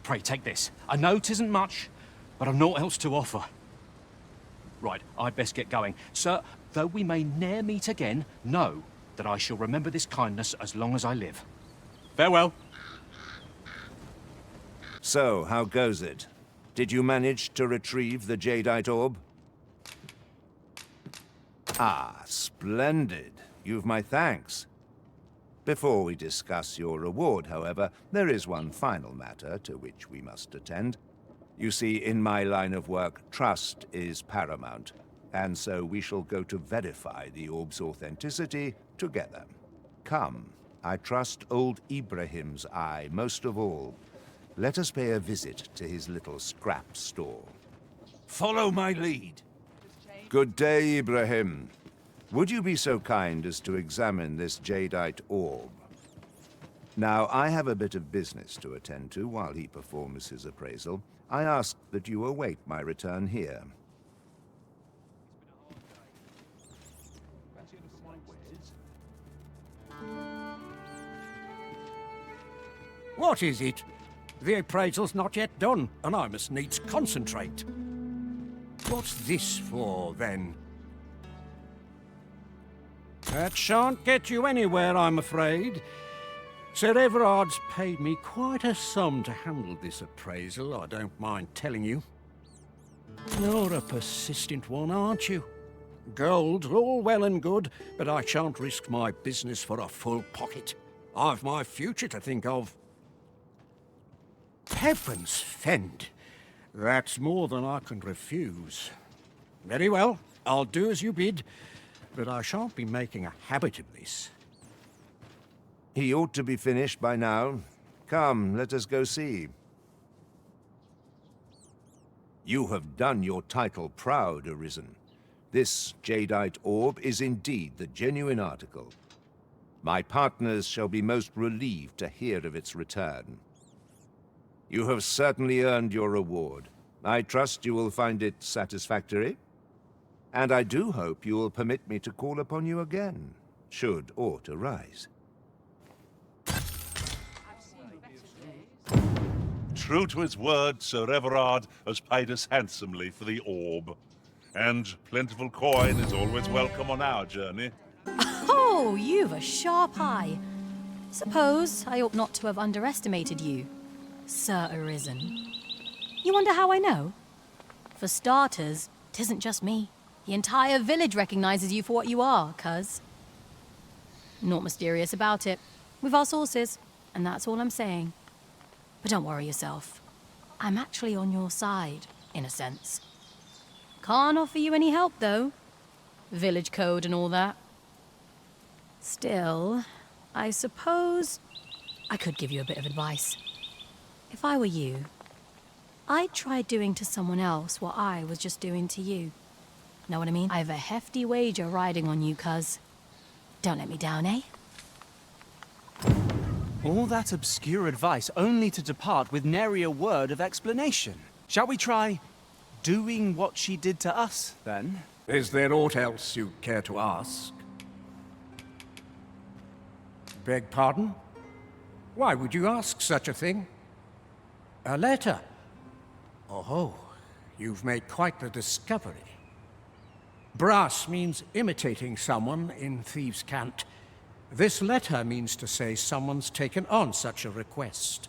Pray, take this. I know 'tisn't much, but I've naught else to offer. Right, I'd best get going. Sir, though we may ne'er meet again, know that I shall remember this kindness as long as I live. Farewell. So, how goes it? Did you manage to retrieve the jadeite orb? Ah, splendid. You've my thanks. Before we discuss your reward, however, there is one final matter to which we must attend. You see, in my line of work, trust is paramount, and so we shall go to verify the orb's authenticity together. Come, I trust old Ibrahim's eye most of all. Let us pay a visit to his little scrap store. Follow my lead. Good day, Ibrahim. Would you be so kind as to examine this jadeite orb? Now, I have a bit of business to attend to while he performs his appraisal. I ask that you await my return here. What is it? The appraisal's not yet done, and I must needs concentrate. What's this for, then? That shan't get you anywhere, I'm afraid. Sir Everard's paid me quite a sum to handle this appraisal, I don't mind telling you. You're a persistent one, aren't you? Gold's all well and good, but I shan't risk my business for a full pocket. I've my future to think of. Heavens fend! That's more than I can refuse. Very well, I'll do as you bid, but I shan't be making a habit of this. He ought to be finished by now. Come, let us go see. You have done your title proud, Arisen. This jadeite orb is indeed the genuine article. My partners shall be most relieved to hear of its return. You have certainly earned your reward. I trust you will find it satisfactory. And I do hope you will permit me to call upon you again, should aught arise. True to his word, Sir Everard has paid us handsomely for the orb. And plentiful coin is always welcome on our journey. Oh, you've a sharp eye. Suppose I ought not to have underestimated you, Sir Arisen. You wonder how I know? For starters, 'tisn't just me. The entire village recognizes you for what you are, cuz. Naught mysterious about it. We've our sources. and that's all I'm saying. But don't worry yourself. I'm actually on your side, in a sense. Can't offer you any help, though. Village code and all that. Still, I suppose I could give you a bit of advice. If I were you, I'd try doing to someone else what I was just doing to you. Know what I mean? I've a hefty wager riding on you, cuz. Don't let me down, eh? All that obscure advice only to depart with nary a word of explanation. Shall we try doing what she did to us, then? Is there aught else you care to ask? Beg pardon? Why would you ask such a thing? A letter? Oh, you've made quite the discovery. Brass means imitating someone in thieves' cant. This letter means to say someone's taken on such a request.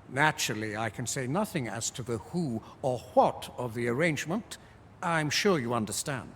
Naturally, I can say nothing as to the who or what of the arrangement. I'm sure you understand.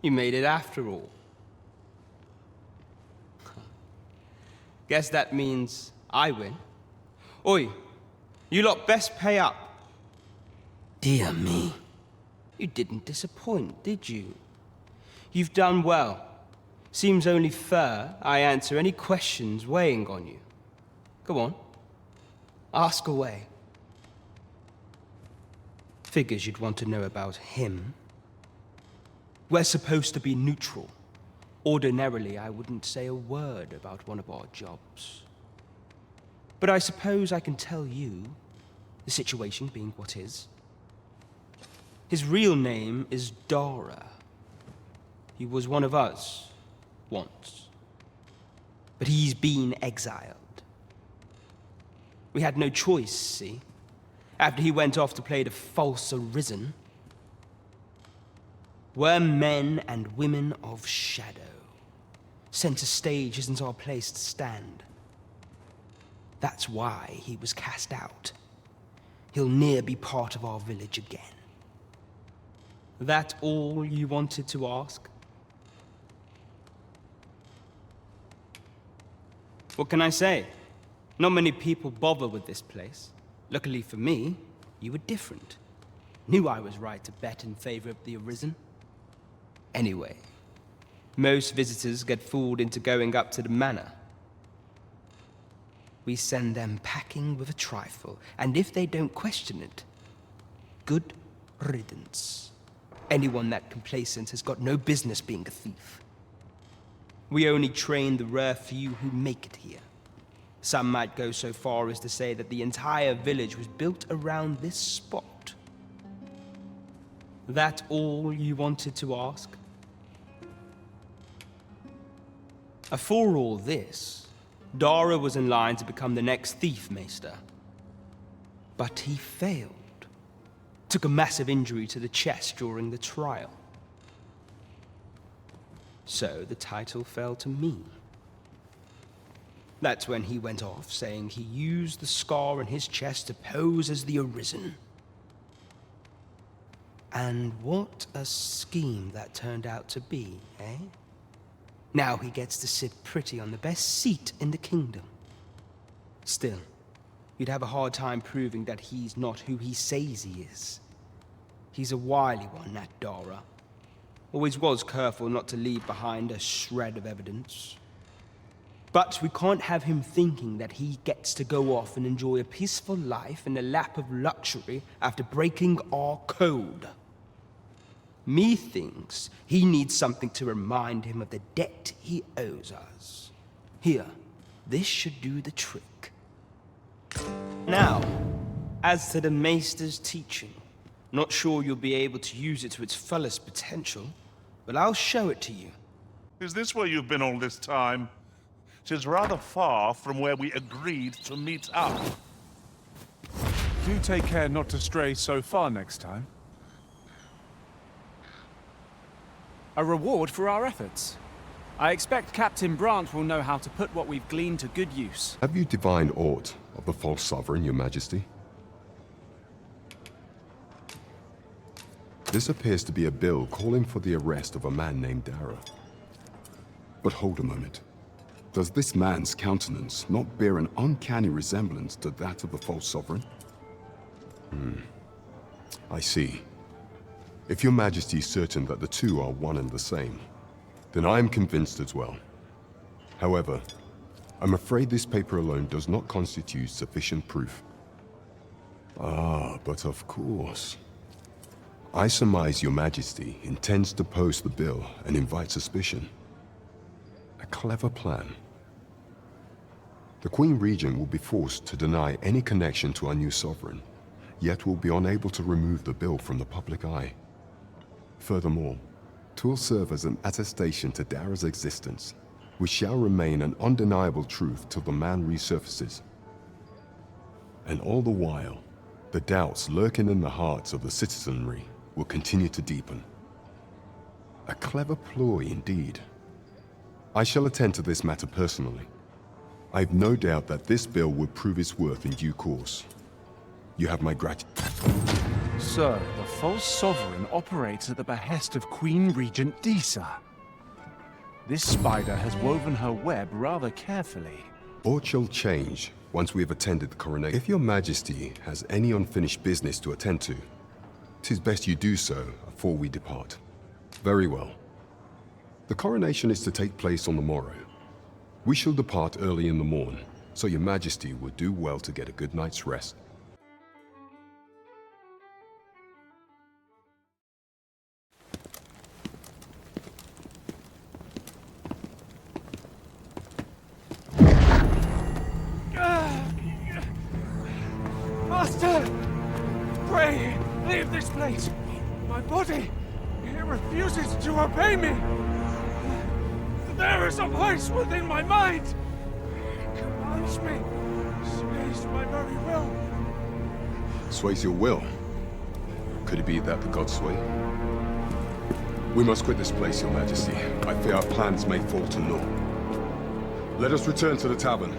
You made it after all. Guess that means I win. Oi, you lot best pay up. Dear me. You didn't disappoint, did you? You've done well. Seems only fair I answer any questions weighing on you. Go on. Ask away. Figures you'd want to know about him. We're supposed to be neutral. Ordinarily, I wouldn't say a word about one of our jobs. But I suppose I can tell you, the situation being what is. His real name is Dara. He was one of us, once. But he's been exiled. We had no choice, see? After he went off to play the false arisen, we're men and women of shadow. Center stage isn't our place to stand. That's why he was cast out. He'll ne'er be part of our village again. That all you wanted to ask? What can I say? Not many people bother with this place. Luckily for me, you were different. Knew I was right to bet in favor of the arisen. Anyway, most visitors get fooled into going up to the manor. We send them packing with a trifle, and if they don't question it, good riddance. Anyone that complacent has got no business being a thief. We only train the rare few who make it here. Some might go so far as to say that the entire village was built around this spot. That all you wanted to ask? For all this, Dara was in line to become the next thief maester. But he failed. Took a massive injury to the chest during the trial. So the title fell to me. That's when he went off, saying he used the scar on his chest to pose as the arisen. And what a scheme that turned out to be, eh? Now he gets to sit pretty on the best seat in the kingdom. Still, you'd have a hard time proving that he's not who he says he is. He's a wily one, that Dara. Always was careful not to leave behind a shred of evidence. But we can't have him thinking that he gets to go off and enjoy a peaceful life in the lap of luxury after breaking our code. Methinks he needs something to remind him of the debt he owes us. Here, this should do the trick. Now, as to the Maester's teaching, not sure you'll be able to use it to its fullest potential, but I'll show it to you. Is this where you've been all this time? 'Tis rather far from where we agreed to meet up. Do take care not to stray so far next time. A reward for our efforts. I expect Captain Brant will know how to put what we've gleaned to good use. Have you divined aught of the false sovereign, your majesty? This appears to be a bill calling for the arrest of a man named Dara. But hold a moment. Does this man's countenance not bear an uncanny resemblance to that of the false sovereign? I see. If your majesty is certain that the two are one and the same, then I am convinced as well. However, I'm afraid this paper alone does not constitute sufficient proof. Ah, but of course. I surmise your majesty intends to post the bill and invite suspicion. A clever plan. The Queen Regent will be forced to deny any connection to our new sovereign, yet will be unable to remove the bill from the public eye. Furthermore, 'twill serve as an attestation to Dara's existence, which shall remain an undeniable truth till the man resurfaces. And all the while, the doubts lurking in the hearts of the citizenry will continue to deepen. A clever ploy indeed. I shall attend to this matter personally. I've no doubt that this bill will prove its worth in due course. You have my gratitude. Sir, the false sovereign operates at the behest of Queen Regent Disa. This spider has woven her web rather carefully. Aught shall change once we have attended the coronation. If your majesty has any unfinished business to attend to, 'tis best you do so afore we depart. Very well. The coronation is to take place on the morrow. We shall depart early in the morn, so your majesty would do well to get a good night's rest. Master! Pray, leave this place! My body, it refuses to obey me! There is a voice within my mind! It commands me, sways my very will. Sways your will? Could it be that the gods sway? We must quit this place, your majesty. I fear our plans may fall to naught. Let us return to the tavern.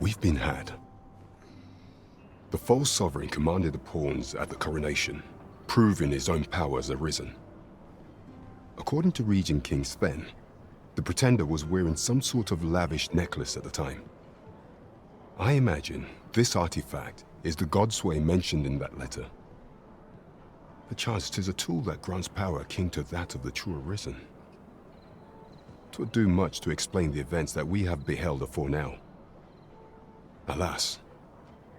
We've been had. The false sovereign commanded the pawns at the coronation, proving his own power has arisen. According to Regent King Sven, the pretender was wearing some sort of lavish necklace at the time. I imagine this artifact is the godsway mentioned in that letter. Perchance 'tis a tool that grants power akin to that of the true arisen. 'Twould do much to explain the events that we have beheld afore now. Alas,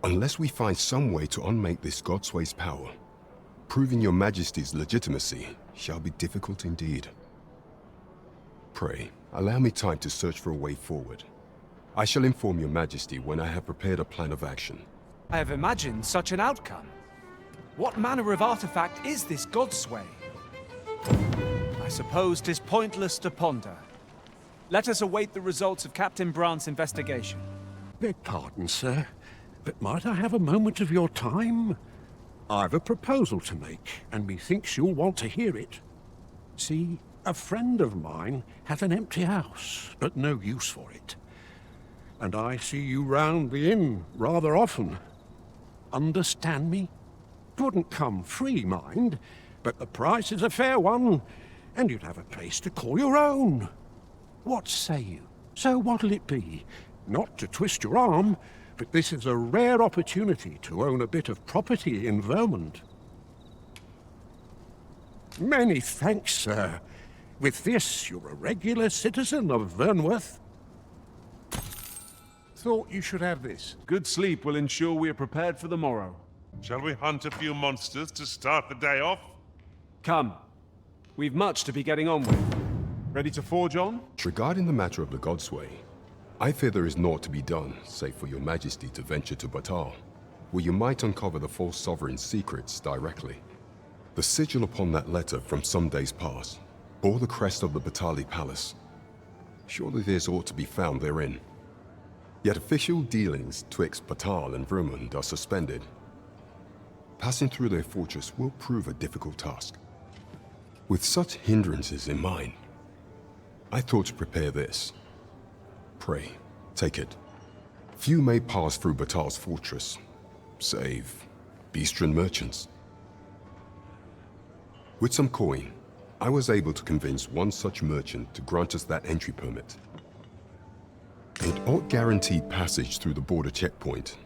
unless we find some way to unmake this godsway's power, proving your majesty's legitimacy shall be difficult indeed. Pray, allow me time to search for a way forward. I shall inform your majesty when I have prepared a plan of action. I have imagined such an outcome. What manner of artifact is this godsway? I suppose 'tis pointless to ponder. Let us await the results of Captain Brant's investigation. Beg pardon, sir, but might I have a moment of your time? I've a proposal to make, and methinks you'll want to hear it. See, a friend of mine had an empty house, but no use for it. And I see you round the inn rather often. Understand me? 'Twouldn't come free, mind, but the price is a fair one, and you'd have a place to call your own. What say you? So what'll it be? Not to twist your arm, but this is a rare opportunity to own a bit of property in Vermont. Many thanks, sir. With this, you're a regular citizen of Vernworth. Thought you should have this. Good sleep will ensure we are prepared for the morrow. Shall we hunt a few monsters to start the day off? Come. We've much to be getting on with. Ready to forge on? Regarding the matter of the Godsway, I fear there is naught to be done, save for your majesty to venture to Batal, where you might uncover the false sovereign's secrets directly. The sigil upon that letter from some days past bore the crest of the Batali Palace. Surely there's aught to be found therein. Yet official dealings twixt Batal and Vermund are suspended. Passing through their fortress will prove a difficult task. With such hindrances in mind, I thought to prepare this. Pray, take it. Few may pass through Batal's fortress, save Beastren merchants. With some coin, I was able to convince one such merchant to grant us that entry permit. It ought guaranteed passage through the border checkpoint,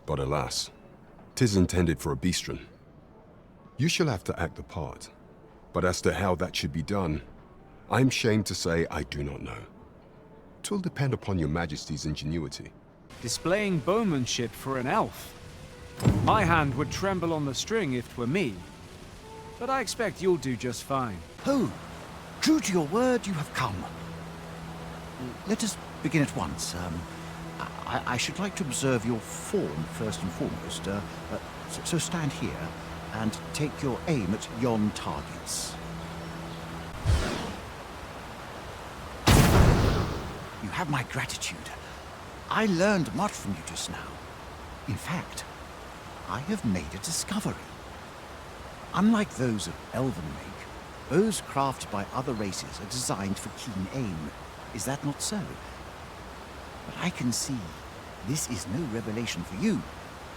but alas, 'tis intended for a Beastren. You shall have to act the part, but as to how that should be done, I'm shamed to say I do not know. 'Twill depend upon your majesty's ingenuity. Displaying bowmanship for an elf. My hand would tremble on the string if 'twere me, but I expect you'll do just fine. Oh, true to your word, you have come. Let us begin at once. I should like to observe your form first and foremost. So stand here and take your aim at yon targets. You have my gratitude. I learned much from you just now. In fact, I have made a discovery. Unlike those of elven make, bows crafted by other races are designed for keen aim. Is that not so? But I can see this is no revelation for you.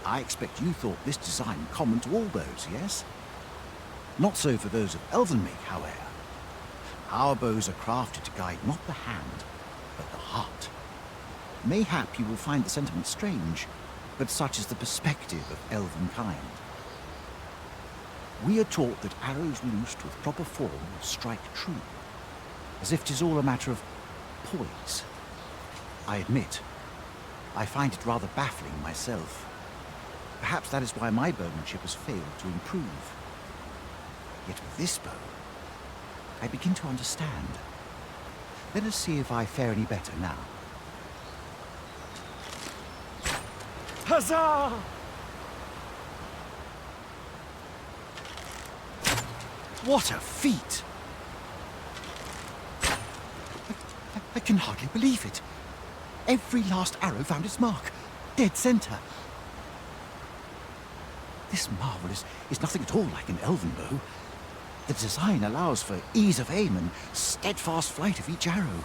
I expect you thought this design common to all bows, yes? Not so for those of elven make, however. Our bows are crafted to guide not the hand, but the heart. Mayhap you will find the sentiment strange, but such is the perspective of elven kind. We are taught that arrows loosed with proper form strike true, as if 'tis all a matter of poise. I admit, I find it rather baffling myself. Perhaps that is why my bowmanship has failed to improve. Yet with this bow, I begin to understand. Let us see if I fare any better now. Huzzah! What a feat! I can hardly believe it. Every last arrow found its mark. Dead center. This marvel is nothing at all like an elven bow. The design allows for ease of aim and steadfast flight of each arrow.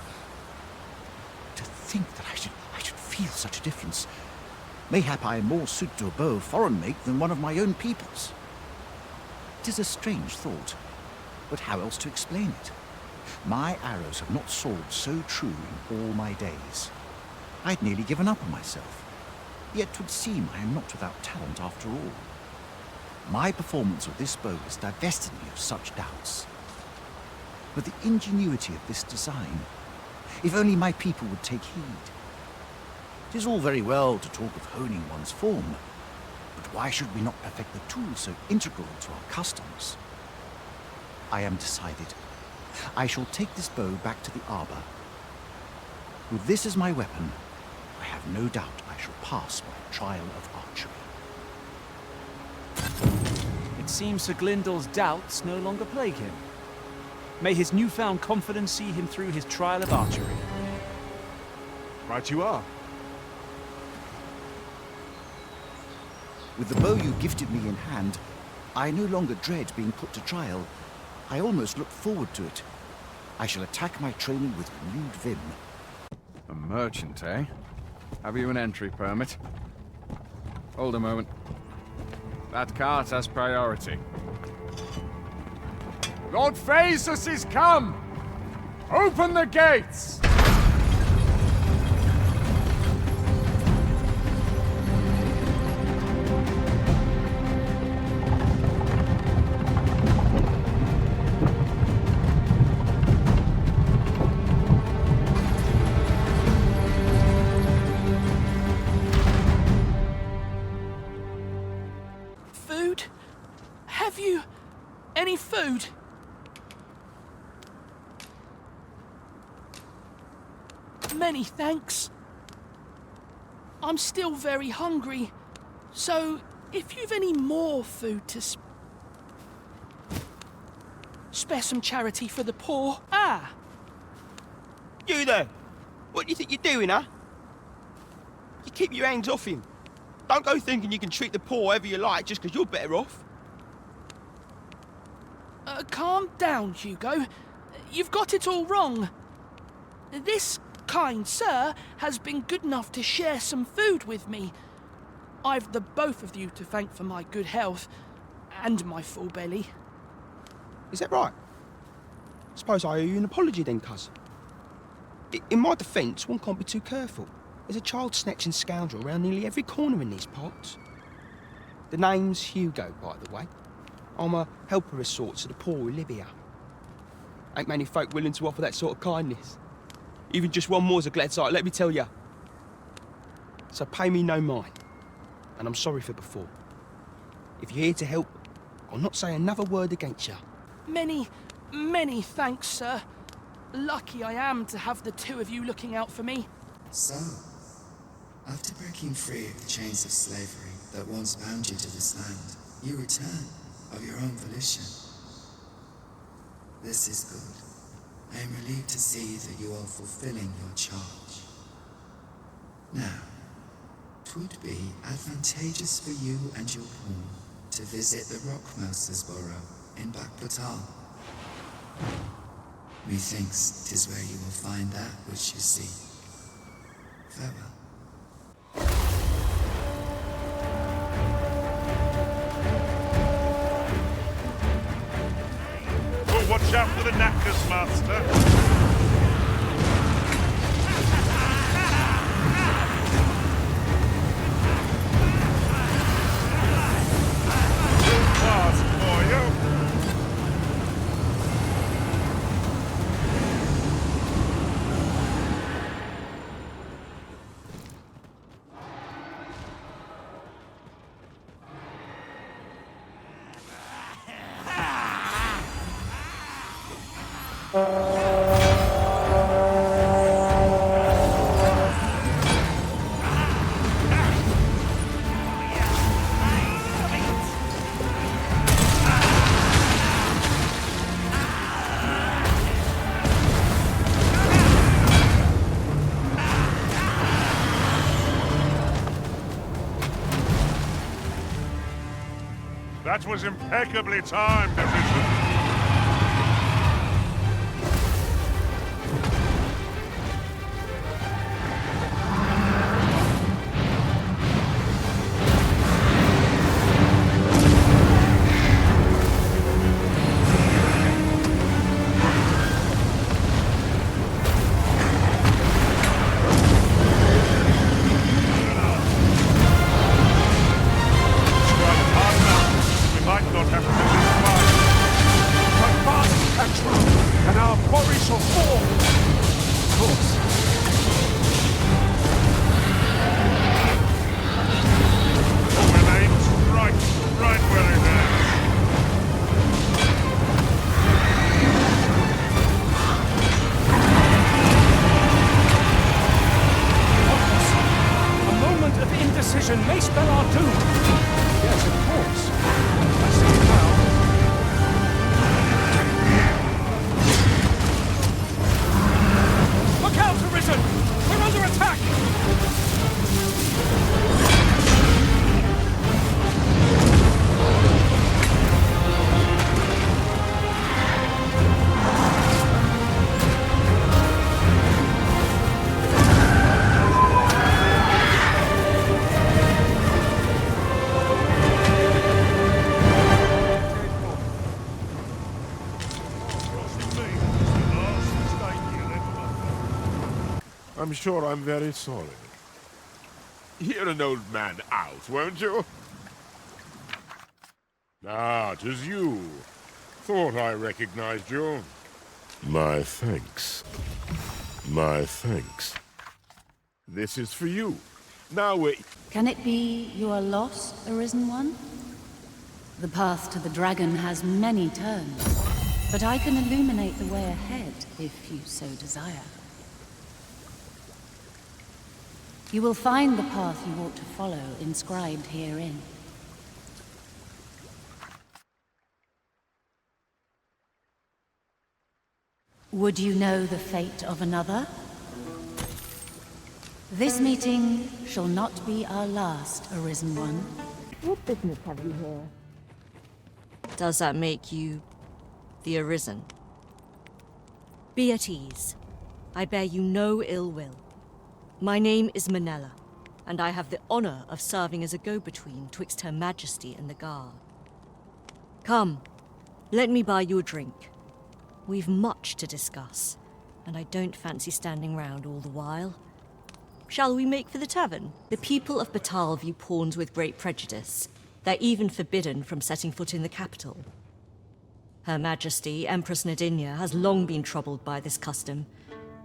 To think that I should feel such a difference. Mayhap I am more suited to a bow of foreign make than one of my own people's. It is a strange thought, but how else to explain it? My arrows have not soared so true in all my days. I'd nearly given up on myself. Yet 'twould seem I am not without talent after all. My performance with this bow has divested me of such doubts. But the ingenuity of this design, if only my people would take heed. It is all very well to talk of honing one's form, but why should we not perfect the tool so integral to our customs? I am decided. I shall take this bow back to the arbor. With this as my weapon, I have no doubt I shall pass my trial of archery. It seems Sir Glyndal's doubts no longer plague him. May his newfound confidence see him through his trial of archery. Right you are. With the bow you gifted me in hand, I no longer dread being put to trial. I almost look forward to it. I shall attack my training with renewed vim. A merchant, eh? Have you an entry permit? Hold a moment. That cart has priority. Lord Phaesus is come! Open the gates! Food? Have you any food? Many thanks. I'm still very hungry, so if you've any more food to spare some charity for the poor. Ah! You there! What do you think you're doing, huh? You keep your hands off him. Don't go thinking you can treat the poor however you like just because you're better off. Calm down, Hugo. You've got it all wrong. This kind sir has been good enough to share some food with me. I've the both of you to thank for my good health and my full belly. Is that right? Suppose I owe you an apology then, cuz. In my defence, one can't be too careful. There's a child-snatching scoundrel around nearly every corner in these parts. The name's Hugo, by the way. I'm a helper of sorts to the poor who live here. Ain't many folk willing to offer that sort of kindness. Even just one more's a glad sight, let me tell ya. So pay me no mind. And I'm sorry for before. If you're here to help, I'll not say another word against ya. Many, many thanks, sir. Lucky I am to have the two of you looking out for me. So, after breaking free of the chains of slavery that once bound you to this land, you return of your own volition. This is good. I am relieved to see that you are fulfilling your charge. Now, 'twould be advantageous for you and your pawn to visit the Rockmouser's burrow in Bakbatal. Methinks 'tis where you will find that which you seek. Farewell. Oh, watch out for the knackers, master. That was impeccably timed, Arisen. May spell our doom. Yes, of course. I see it now. Look out, Arisen! We're under attack! I'm sure I'm very sorry. Hear an old man out, won't you? Ah, 'tis you. Thought I recognized you. My thanks. My thanks. This is for you. Now wait. Can it be you are lost, Arisen One? The path to the dragon has many turns, but I can illuminate the way ahead if you so desire. You will find the path you ought to follow inscribed herein. Would you know the fate of another? This meeting shall not be our last, Arisen One. What business have you here? Does that make you the Arisen? Be at ease. I bear you no ill will. My name is Manella, and I have the honor of serving as a go-between twixt Her Majesty and the Guard. Come, let me buy you a drink. We've much to discuss, and I don't fancy standing round all the while. Shall we make for the tavern? The people of Batal view pawns with great prejudice. They're even forbidden from setting foot in the capital. Her Majesty, Empress Nadinia, has long been troubled by this custom,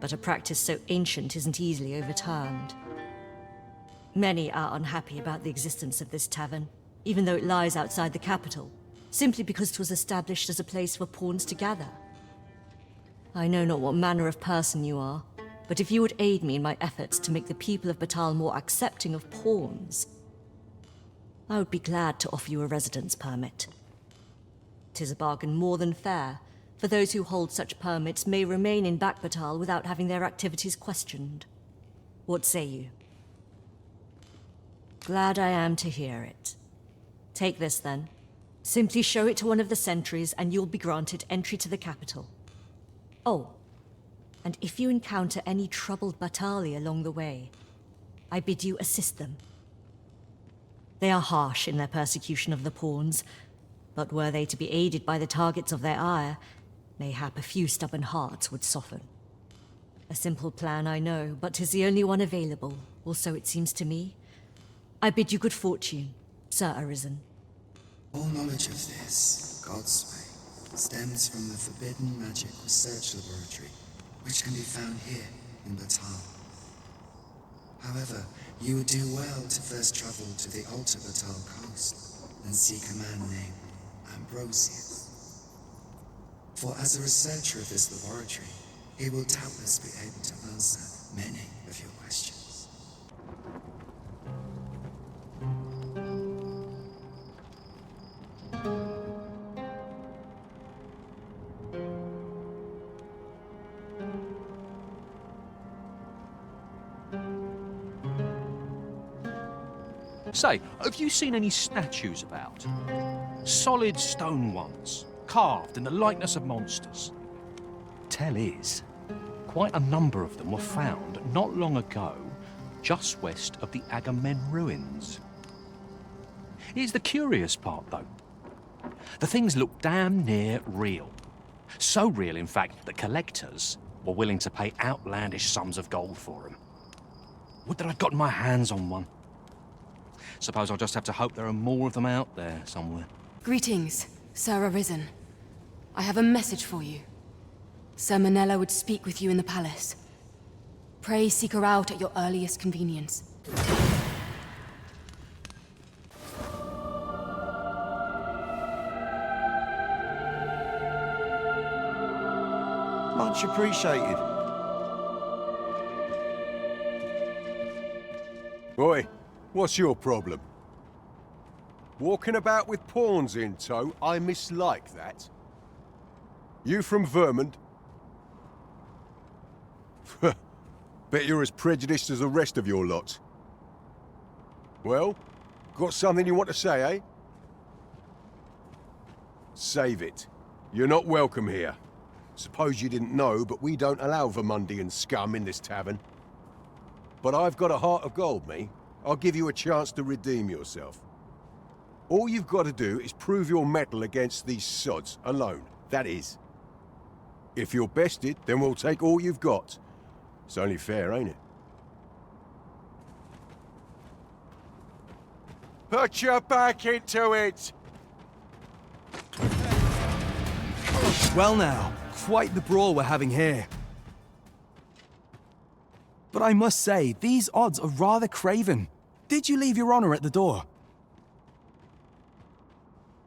but a practice so ancient isn't easily overturned. Many are unhappy about the existence of this tavern, even though it lies outside the capital, simply because it was established as a place for pawns to gather. I know not what manner of person you are, but if you would aid me in my efforts to make the people of Batal more accepting of pawns, I would be glad to offer you a residence permit. 'Tis a bargain more than fair, for those who hold such permits may remain in Batal without having their activities questioned. What say you? Glad I am to hear it. Take this then. Simply show it to one of the sentries and you'll be granted entry to the capital. Oh, and if you encounter any troubled Batali along the way, I bid you assist them. They are harsh in their persecution of the pawns, but were they to be aided by the targets of their ire, mayhap a few stubborn hearts would soften. A simple plan, I know, but 'tis the only one available, or so it seems to me. I bid you good fortune, Sir Arisen. All knowledge of this, God's way, stems from the forbidden magic research laboratory, which can be found here in Batal. However, you would do well to first travel to the Alta Batal coast and seek a man named Ambrosius. For as a researcher of this laboratory, he will doubtless be able to answer many of your questions. Say, have you seen any statues about? Solid stone ones, carved in the likeness of monsters. Tell is, quite a number of them were found not long ago, just west of the Agamemnon ruins. Here's the curious part, though. The things look damn near real. So real, in fact, that collectors were willing to pay outlandish sums of gold for them. Would that I'd gotten my hands on one. Suppose I'll just have to hope there are more of them out there somewhere. Greetings, Sir Arisen. I have a message for you. Sir Manella would speak with you in the palace. Pray seek her out at your earliest convenience. Much appreciated. Oi, what's your problem? Walking about with pawns in tow, I mislike that. You from Vermund? Bet you're as prejudiced as the rest of your lot. Well, got something you want to say, eh? Save it. You're not welcome here. Suppose you didn't know, but we don't allow Vermundian scum in this tavern. But I've got a heart of gold, me. I'll give you a chance to redeem yourself. All you've got to do is prove your mettle against these sods, alone, that is. If you're bested, then we'll take all you've got. It's only fair, ain't it? Put your back into it! Well now, quite the brawl we're having here. But I must say, these odds are rather craven. Did you leave your honor at the door?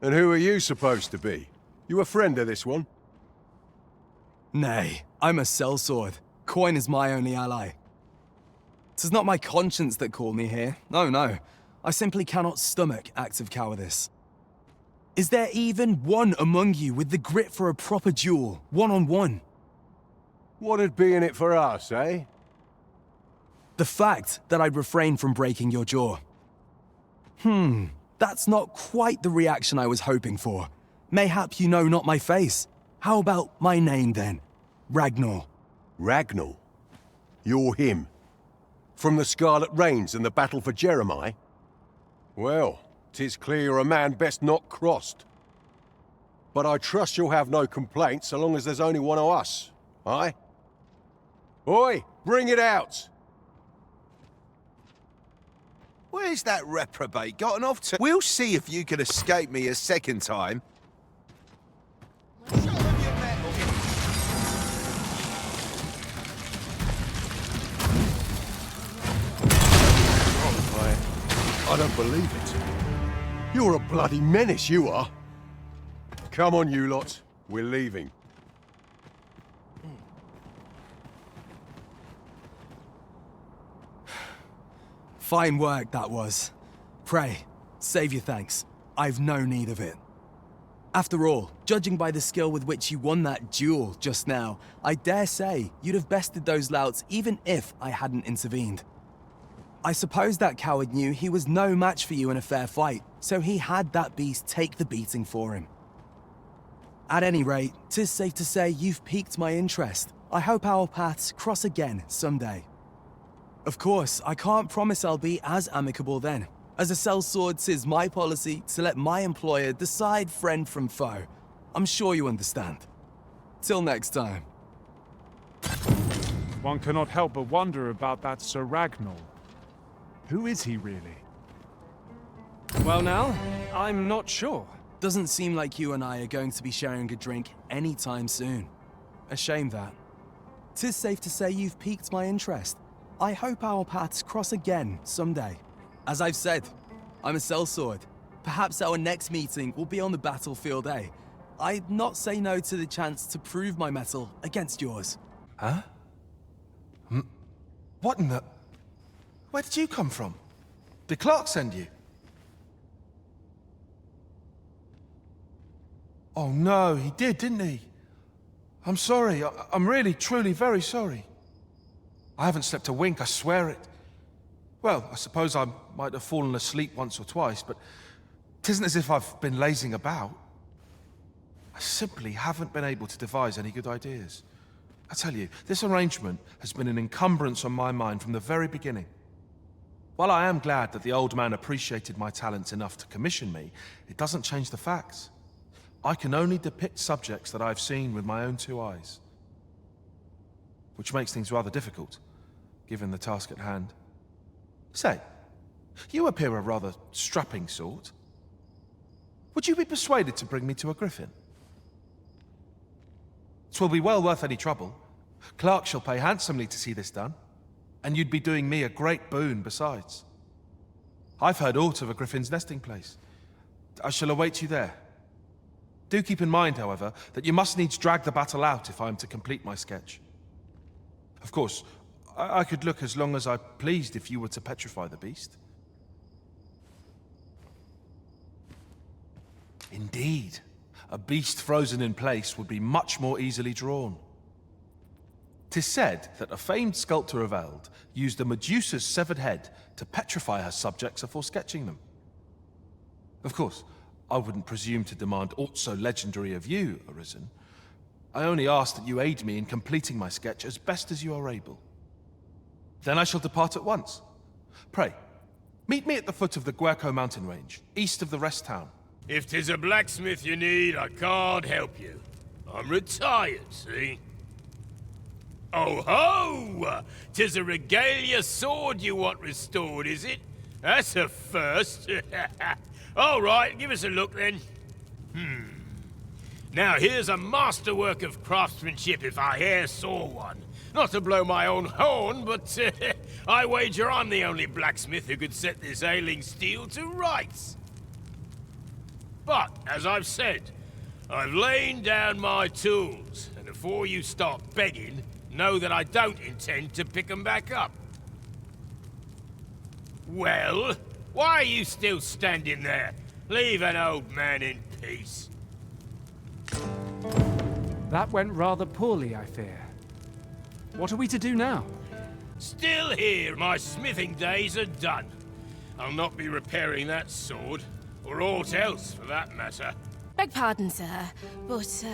And who are you supposed to be? You a friend of this one? Nay, I'm a sellsword. Coin is my only ally. 'Tis not my conscience that called me here. No, no. I simply cannot stomach acts of cowardice. Is there even one among you with the grit for a proper duel, one-on-one? What'd be in it for us, eh? The fact that I'd refrain from breaking your jaw. That's not quite the reaction I was hoping for. Mayhap you know not my face. How about my name then? Ragnar. Ragnar? You're him? From the Scarlet Rains and the battle for Jeremiah? Well, 'tis clear you're a man best not crossed. But I trust you'll have no complaints so long as there's only one of us, aye? Oi, bring it out! Where's that reprobate gotten off to? We'll see if you can escape me a second time. I don't believe it. You're a bloody menace, you are. Come on, you lot. We're leaving. Fine work, that was. Pray, save your thanks. I've no need of it. After all, judging by the skill with which you won that duel just now, I dare say you'd have bested those louts even if I hadn't intervened. I suppose that coward knew he was no match for you in a fair fight, so he had that beast take the beating for him. At any rate, 'tis safe to say you've piqued my interest. I hope our paths cross again someday. Of course, I can't promise I'll be as amicable then. As a sellsword, 'tis my policy to let my employer decide friend from foe. I'm sure you understand. Till next time. One cannot help but wonder about that Sir Ragnar. Who is he really? Well now, I'm not sure. Doesn't seem like you and I are going to be sharing a drink anytime soon. A shame that. 'Tis safe to say you've piqued my interest. I hope our paths cross again someday. As I've said, I'm a sellsword. Perhaps our next meeting will be on the battlefield, eh? I'd not say no to the chance to prove my mettle against yours. Huh? What in the... Where did you come from? Did Clark send you? Oh no, he did, didn't he? I'm sorry. I'm really, truly very sorry. I haven't slept a wink, I swear it. Well, I suppose I might have fallen asleep once or twice, but it isn't as if I've been lazing about. I simply haven't been able to devise any good ideas. I tell you, this arrangement has been an encumbrance on my mind from the very beginning. While I am glad that the old man appreciated my talents enough to commission me, it doesn't change the facts. I can only depict subjects that I've seen with my own two eyes. Which makes things rather difficult, given the task at hand. Say, you appear a rather strapping sort. Would you be persuaded to bring me to a griffin? 'Twill be well worth any trouble. Clark shall pay handsomely to see this done, and you'd be doing me a great boon besides. I've heard aught of a griffin's nesting place. I shall await you there. Do keep in mind, however, that you must needs drag the battle out if I am to complete my sketch. Of course, I could look as long as I pleased if you were to petrify the beast. Indeed, a beast frozen in place would be much more easily drawn. 'Tis said that a famed sculptor of Eld used a Medusa's severed head to petrify her subjects before sketching them. Of course, I wouldn't presume to demand aught so legendary of you, Arisen. I only ask that you aid me in completing my sketch as best as you are able. Then I shall depart at once. Pray, meet me at the foot of the Guerco mountain range, east of the rest town. If 'tis a blacksmith you need, I can't help you. I'm retired, see? Oh ho! 'Tis a regalia sword you want restored, is it? That's a first. All right, give us a look then. Now here's a masterwork of craftsmanship if I e'er saw one. Not to blow my own horn, but I wager I'm the only blacksmith who could set this ailing steel to rights. But, as I've said, I've lain down my tools, and before you start begging, know that I don't intend to pick them back up. Well, why are you still standing there? Leave an old man in peace. That went rather poorly, I fear. What are we to do now? Still here, my smithing days are done. I'll not be repairing that sword, or aught else for that matter. Beg pardon, sir, but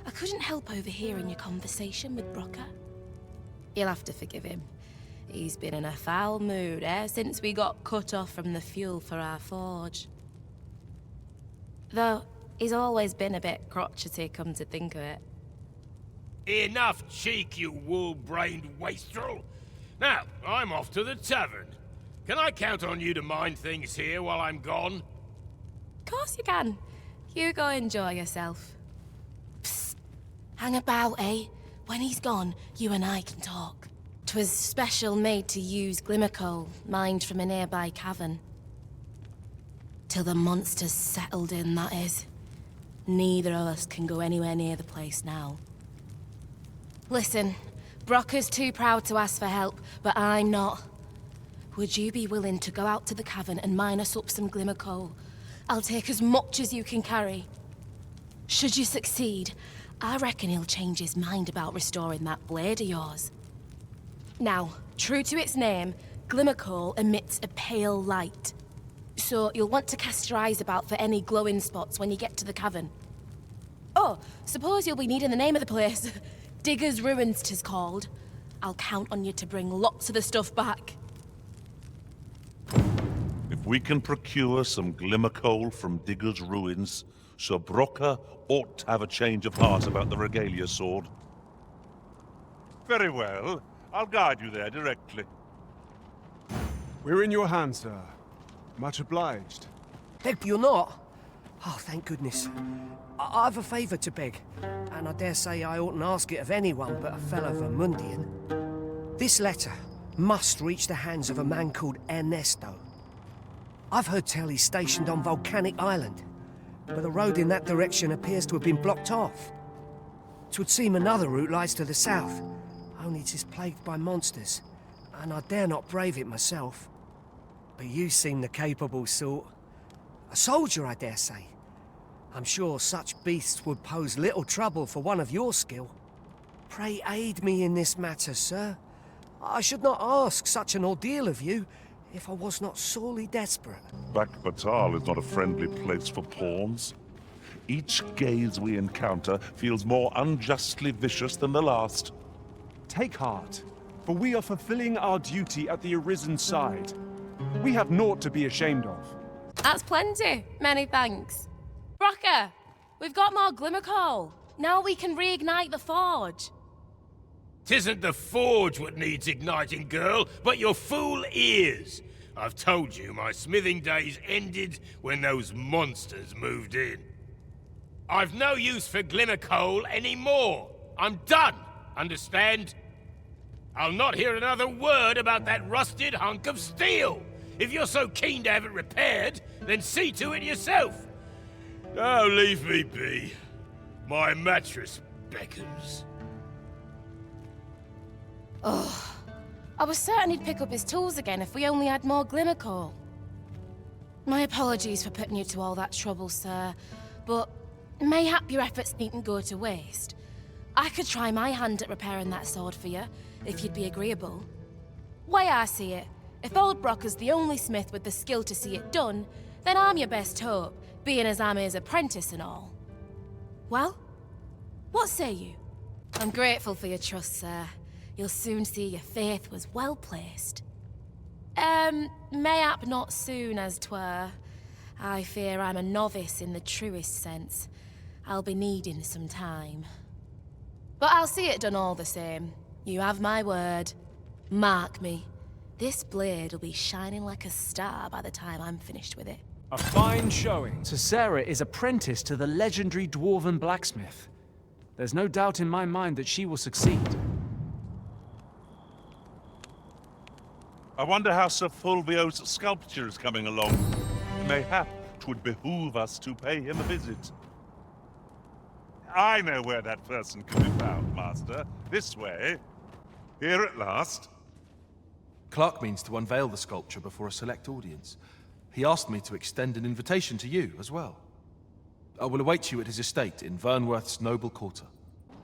I couldn't help overhearing your conversation with Brocker. You'll have to forgive him. He's been in a foul mood ever since we got cut off from the fuel for our forge. Though, he's always been a bit crotchety, come to think of it. Enough cheek, you wool-brained wastrel! Now, I'm off to the tavern. Can I count on you to mind things here while I'm gone? Of course you can. You go enjoy yourself. Psst. Hang about, eh? When he's gone, you and I can talk. 'Twas special made to use glimmer coal, mined from a nearby cavern. Till the monsters settled in, that is. Neither of us can go anywhere near the place now. Listen, Brocker's too proud to ask for help, but I'm not. Would you be willing to go out to the cavern and mine us up some glimmer coal? I'll take as much as you can carry. Should you succeed, I reckon he'll change his mind about restoring that blade of yours. Now, true to its name, glimmer coal emits a pale light. So you'll want to cast your eyes about for any glowing spots when you get to the cavern. Oh, suppose you'll be needing the name of the place. Digger's Ruins 'tis called. I'll count on you to bring lots of the stuff back. If we can procure some glimmer coal from Digger's Ruins, Sir Brocker ought to have a change of heart about the regalia sword. Very well. I'll guide you there directly. We're in your hands, sir. Much obliged. Beg you're not? Oh, thank goodness. I've a favour to beg, and I dare say I oughtn't ask it of anyone but a fellow Vermundian. This letter must reach the hands of a man called Ernesto. I've heard tell he's stationed on Volcanic Island, but the road in that direction appears to have been blocked off. 'Twould seem another route lies to the south, only 'tis plagued by monsters, and I dare not brave it myself. But you seem the capable sort. A soldier, I dare say. I'm sure such beasts would pose little trouble for one of your skill. Pray aid me in this matter, sir. I should not ask such an ordeal of you if I was not sorely desperate. Batal is not a friendly place for pawns. Each gaze we encounter feels more unjustly vicious than the last. Take heart, for we are fulfilling our duty at the Arisen side. We have naught to be ashamed of. That's plenty. Many thanks. Brocker, we've got more glimmer coal. Now we can reignite the forge. 'Tisn't the forge what needs igniting, girl, but your fool ears. I've told you my smithing days ended when those monsters moved in. I've no use for glimmer coal anymore. I'm done, understand? I'll not hear another word about that rusted hunk of steel. If you're so keen to have it repaired, then see to it yourself. Now leave me be. My mattress beckons. Oh, I was certain he'd pick up his tools again if we only had more glimmer coal. My apologies for putting you to all that trouble, sir, but mayhap your efforts needn't go to waste. I could try my hand at repairing that sword for you, if you'd be agreeable. Way I see it, if old Brocker's the only smith with the skill to see it done, then I'm your best hope, being as I'm his apprentice and all. Well, what say you? I'm grateful for your trust, sir. You'll soon see your faith was well placed. Mayhap not soon as 'twere. I fear I'm a novice in the truest sense. I'll be needing some time. But I'll see it done all the same. You have my word. Mark me. This blade will be shining like a star by the time I'm finished with it. A fine showing. So Sarah is apprenticed to the legendary dwarven blacksmith. There's no doubt in my mind that she will succeed. I wonder how Sir Fulvio's sculpture is coming along. Mayhap 'twould behoove us to pay him a visit. I know where that person can be found, Master. This way. Here at last. Clark means to unveil the sculpture before a select audience. He asked me to extend an invitation to you as well. I will await you at his estate in Vernworth's noble quarter.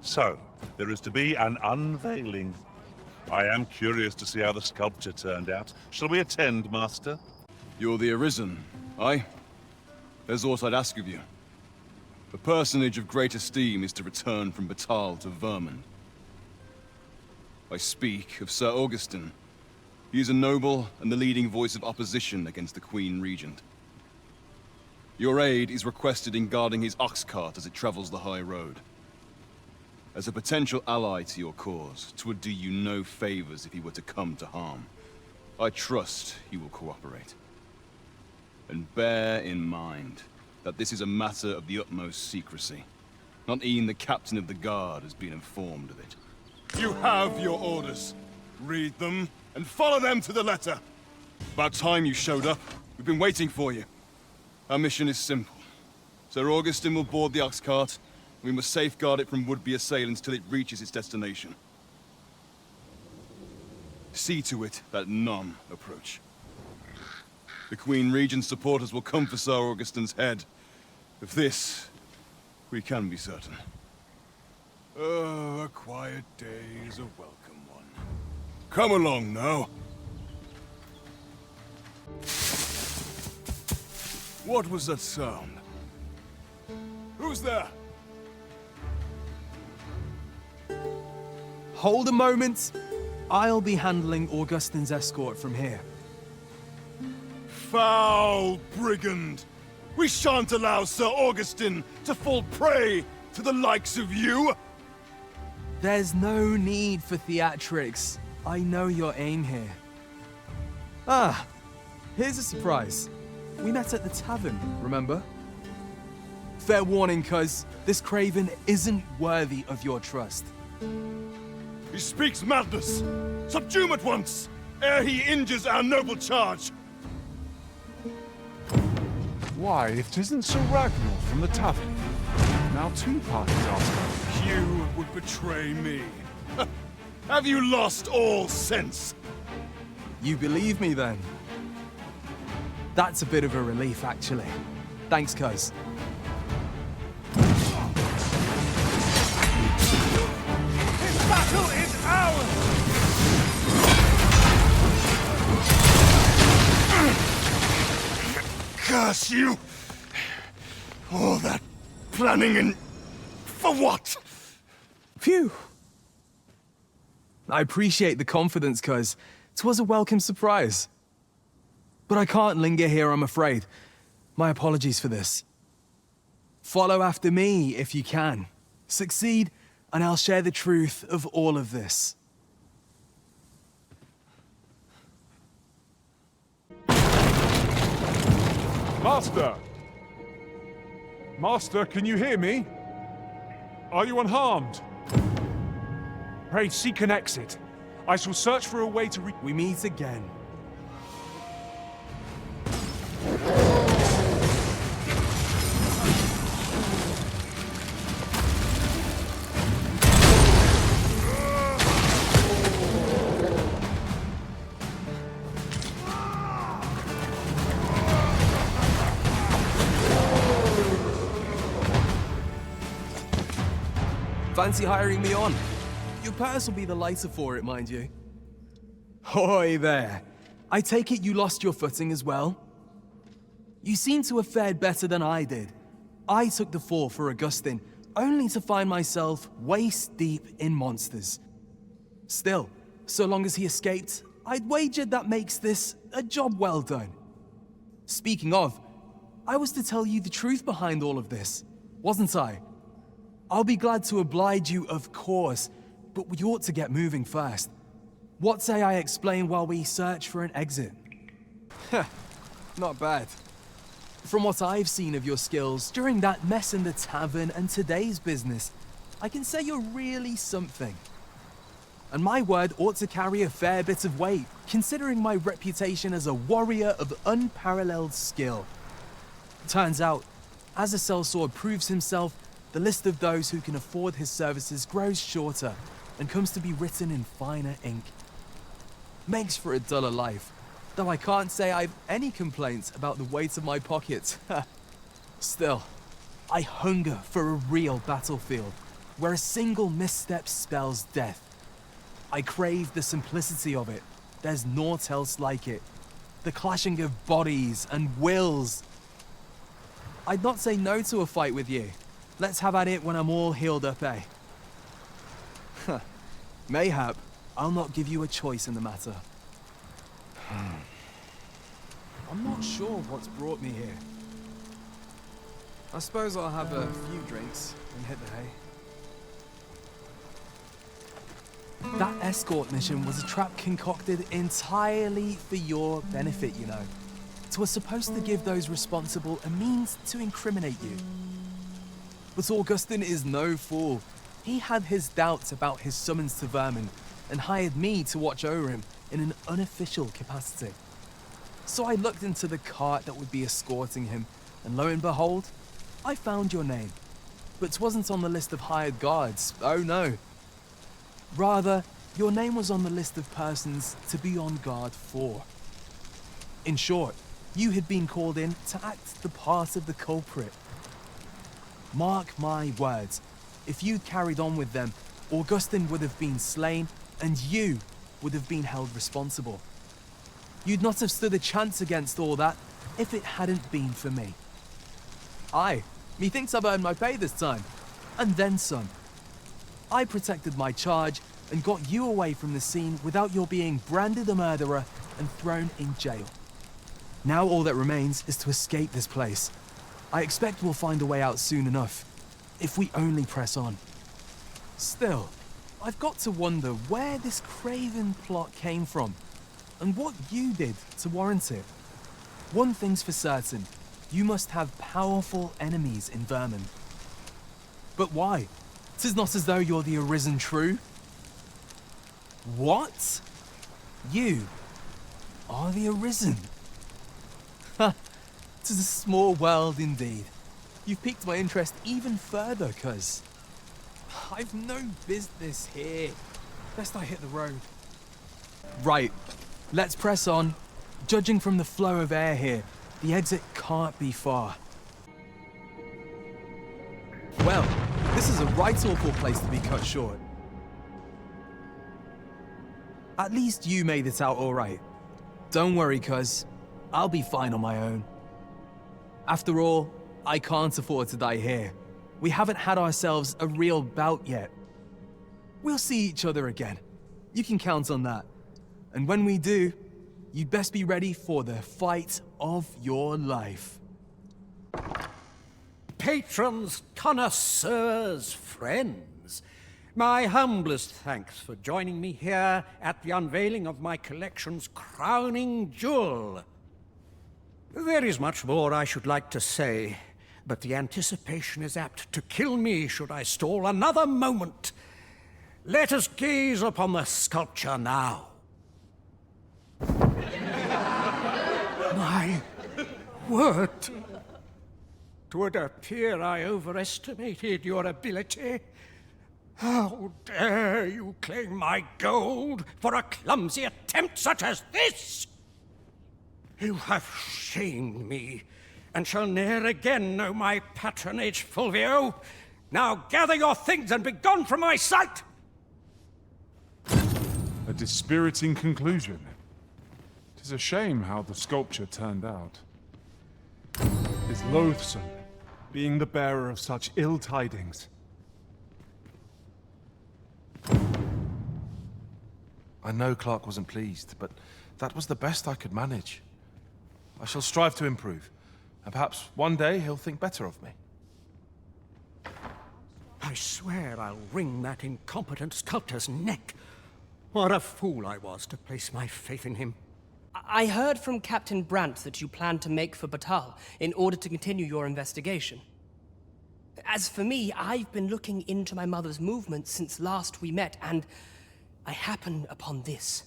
So, there is to be an unveiling. I am curious to see how the sculpture turned out. Shall we attend, Master? You're the Arisen, aye? There's aught I'd ask of you. A personage of great esteem is to return from Batal to Vermund. I speak of Sir Augustin. He is a noble and the leading voice of opposition against the Queen Regent. Your aid is requested in guarding his ox cart as it travels the high road. As a potential ally to your cause, 'twould do you no favors if he were to come to harm. I trust he will cooperate. And bear in mind that this is a matter of the utmost secrecy. Not even the captain of the guard has been informed of it. You have your orders. Read them and follow them to the letter. About time you showed up. We've been waiting for you. Our mission is simple. Sir Augustin will board the ox cart. We must safeguard it from would-be assailants till it reaches its destination. See to it that none approach. The Queen Regent's supporters will come for Sir Augustin's head. Of this, we can be certain. Oh, a quiet day is a welcome one. Come along now. What was that sound? Who's there? Hold a moment. I'll be handling Augustin's escort from here. Foul brigand! We shan't allow Sir Augustin to fall prey to the likes of you! There's no need for theatrics. I know your aim here. Ah, here's a surprise. We met at the tavern, remember? Fair warning, cuz this craven isn't worthy of your trust. He speaks madness! Subdue him at once, ere he injures our noble charge! Why, it isn't Sir Ragnar from the tavern. Now two parties are spoken. You would betray me. Have you lost all sense? You believe me, then? That's a bit of a relief, actually. Thanks, cuz. This battle is ours! Curse you! All that planning and... for what? Phew. I appreciate the confidence, cuz 'twas a welcome surprise. But I can't linger here, I'm afraid. My apologies for this. Follow after me, if you can. Succeed, and I'll share the truth of all of this. Master! Master, can you hear me? Are you unharmed? Pray, seek an exit. I shall search for a way to We meet again. Fancy hiring me on? Your purse will be the lighter for it, mind you. Hoy there. I take it you lost your footing as well? You seem to have fared better than I did. I took the fall for Augustin, only to find myself waist-deep in monsters. Still, so long as he escaped, I'd wagered that makes this a job well done. Speaking of, I was to tell you the truth behind all of this, wasn't I? I'll be glad to oblige you, of course, but we ought to get moving first. What say I explain while we search for an exit? Not bad. From what I've seen of your skills during that mess in the tavern and today's business, I can say you're really something. And my word ought to carry a fair bit of weight, considering my reputation as a warrior of unparalleled skill. Turns out, as a sellsword proves himself, the list of those who can afford his services grows shorter and comes to be written in finer ink. Makes for a duller life, though I can't say I've any complaints about the weight of my pockets. Still, I hunger for a real battlefield, where a single misstep spells death. I crave the simplicity of it. There's naught else like it. The clashing of bodies and wills. I'd not say no to a fight with you. Let's have at it when I'm all healed up, eh? Mayhap, I'll not give you a choice in the matter. I'm not sure what's brought me here. I suppose I'll have a few drinks and hit the hay. That escort mission was a trap concocted entirely for your benefit, you know. It was supposed to give those responsible a means to incriminate you. But Augustin is no fool. He had his doubts about his summons to Vermin and hired me to watch over him in an unofficial capacity. So I looked into the cart that would be escorting him, and lo and behold, I found your name. But 'twasn't on the list of hired guards, oh no. Rather, your name was on the list of persons to be on guard for. In short, you had been called in to act the part of the culprit. Mark my words, if you'd carried on with them, Augustin would have been slain, and you would have been held responsible. You'd not have stood a chance against all that if it hadn't been for me. Aye, methinks I've earned my pay this time, and then some. I protected my charge and got you away from the scene without your being branded a murderer and thrown in jail. Now all that remains is to escape this place. I expect we'll find a way out soon enough, if we only press on. Still, I've got to wonder where this craven plot came from, and what you did to warrant it. One thing's for certain, you must have powerful enemies in Vermin. But why? 'Tis not as though you're the Arisen True. What? You are the Arisen? Ha! 'Tis a small world indeed. You've piqued my interest even further, cuz I've no business here. Best I hit the road. Right, let's press on. Judging from the flow of air here, the exit can't be far. Well, this is a right awful place to be cut short. At least you made it out all right. Don't worry, cuz I'll be fine on my own. After all, I can't afford to die here. We haven't had ourselves a real bout yet. We'll see each other again. You can count on that. And when we do, you'd best be ready for the fight of your life. Patrons, connoisseurs, friends, my humblest thanks for joining me here at the unveiling of my collection's crowning jewel. There is much more I should like to say, but the anticipation is apt to kill me should I stall another moment. Let us gaze upon the sculpture now. My word! 'Twould appear I overestimated your ability. How dare you claim my gold for a clumsy attempt such as this? You have shamed me, and shall ne'er again know my patronage, Fulvio. Now gather your things and begone from my sight! A dispiriting conclusion. 'Tis a shame how the sculpture turned out. 'Tis loathsome, being the bearer of such ill tidings. I know Clark wasn't pleased, but that was the best I could manage. I shall strive to improve, and perhaps one day he'll think better of me. I swear I'll wring that incompetent sculptor's neck. What a fool I was to place my faith in him. I heard from Captain Brandt that you plan to make for Batal in order to continue your investigation. As for me, I've been looking into my mother's movements since last we met, and I happened upon this.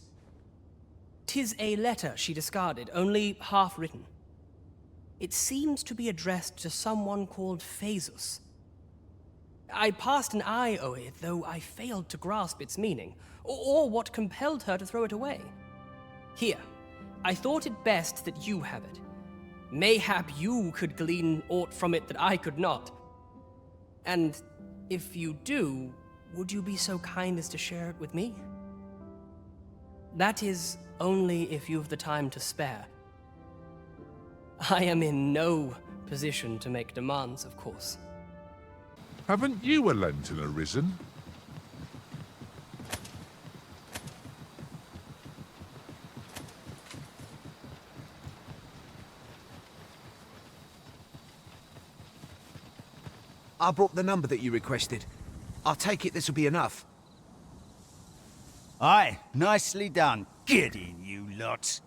'Tis a letter she discarded, only half written. It seems to be addressed to someone called Phaesus. I passed an eye o'er it, though I failed to grasp its meaning, or what compelled her to throw it away. Here, I thought it best that you have it. Mayhap you could glean aught from it that I could not. And if you do, would you be so kind as to share it with me? That is, only if you've the time to spare. I am in no position to make demands, of course. Haven't you a lantern arisen? I brought the number that you requested. I'll take it this will be enough. Aye, nicely done. Get in, you lot.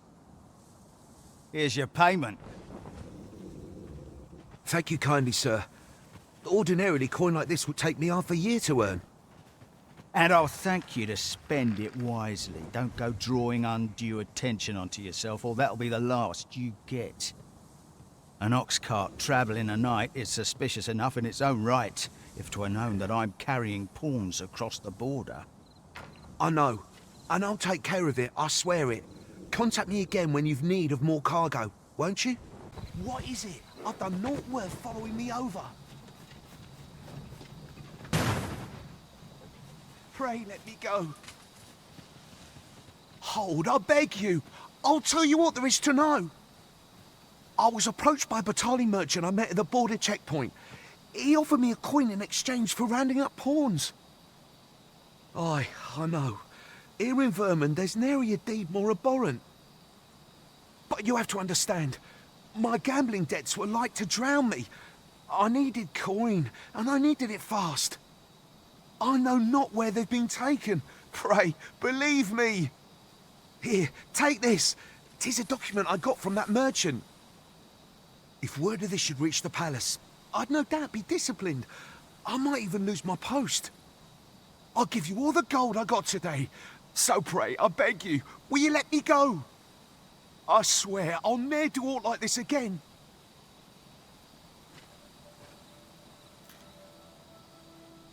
Here's your payment. Thank you kindly, sir. Ordinarily, coin like this would take me half a year to earn. And I'll thank you to spend it wisely. Don't go drawing undue attention onto yourself, or that'll be the last you get. An ox cart travelling a night is suspicious enough in its own right, if 'twere known that I'm carrying pawns across the border. I know, and I'll take care of it, I swear it. Contact me again when you've need of more cargo, won't you? What is it? I've done naught worth following me over. Pray let me go. Hold, I beg you. I'll tell you what there is to know. I was approached by a Batali merchant I met at the border checkpoint. He offered me a coin in exchange for rounding up pawns. Aye, I know. Here in Vermund, there's nary a deed more abhorrent. But you have to understand, my gambling debts were like to drown me. I needed coin, and I needed it fast. I know not where they've been taken. Pray, believe me. Here, take this. 'Tis a document I got from that merchant. If word of this should reach the palace, I'd no doubt be disciplined. I might even lose my post. I'll give you all the gold I got today. So pray, I beg you, will you let me go? I swear I'll ne'er do aught like this again.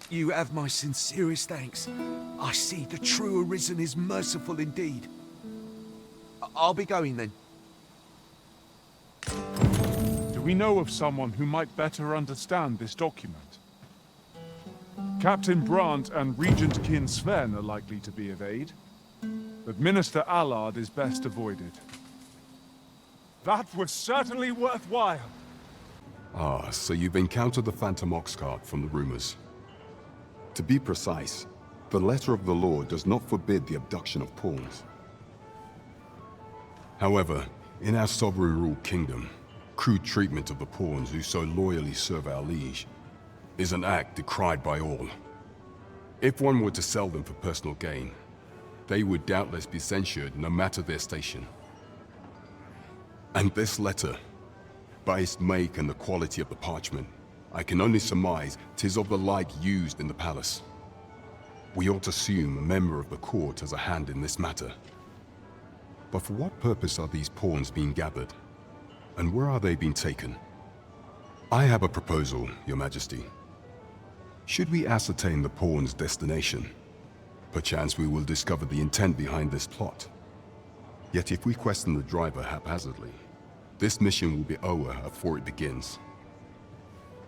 You have my sincerest thanks. I see the true Arisen is merciful indeed. I'll be going then. Do we know of someone who might better understand this document? Captain Brandt and Regent Kin Sven are likely to be of aid, but Minister Allard is best avoided. That was certainly worthwhile. Ah, so you've encountered the Phantom Ox cart from the rumors. To be precise, the letter of the law does not forbid the abduction of pawns. However, in our sovereign-ruled kingdom, crude treatment of the pawns who so loyally serve our liege is an act decried by all. If one were to sell them for personal gain, they would doubtless be censured no matter their station. And this letter, by its make and the quality of the parchment, I can only surmise 'tis of the like used in the palace. We ought to assume a member of the court has a hand in this matter. But for what purpose are these pawns being gathered? And where are they being taken? I have a proposal, Your Majesty. Should we ascertain the pawn's destination, perchance we will discover the intent behind this plot. Yet if we question the driver haphazardly, this mission will be over before it begins.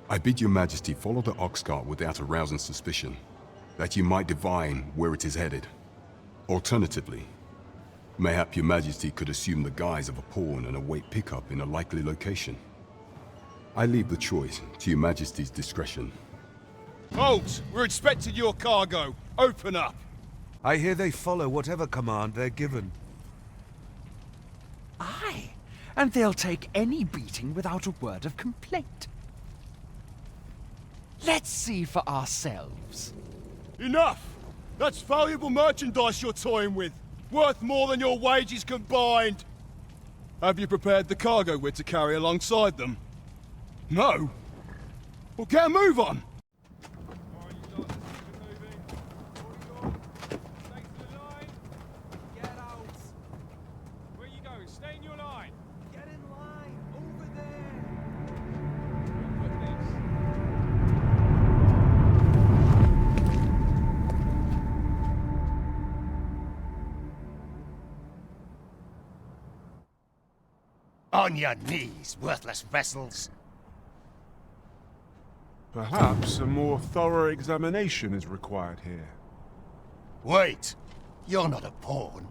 I bid Your Majesty follow the ox cart without arousing suspicion, that you might divine where it is headed. Alternatively, mayhap Your Majesty could assume the guise of a pawn and await pickup in a likely location. I leave the choice to Your Majesty's discretion. Halt! We're expecting your cargo. Open up! I hear they follow whatever command they're given. Aye, and they'll take any beating without a word of complaint. Let's see for ourselves. Enough! That's valuable merchandise you're toying with. Worth more than your wages combined. Have you prepared the cargo we're to carry alongside them? No? Well, get a move on! Where you going? Stay in your line. Get in line, over there. On your knees, worthless vessels. Perhaps a more thorough examination is required here. Wait! You're not a pawn.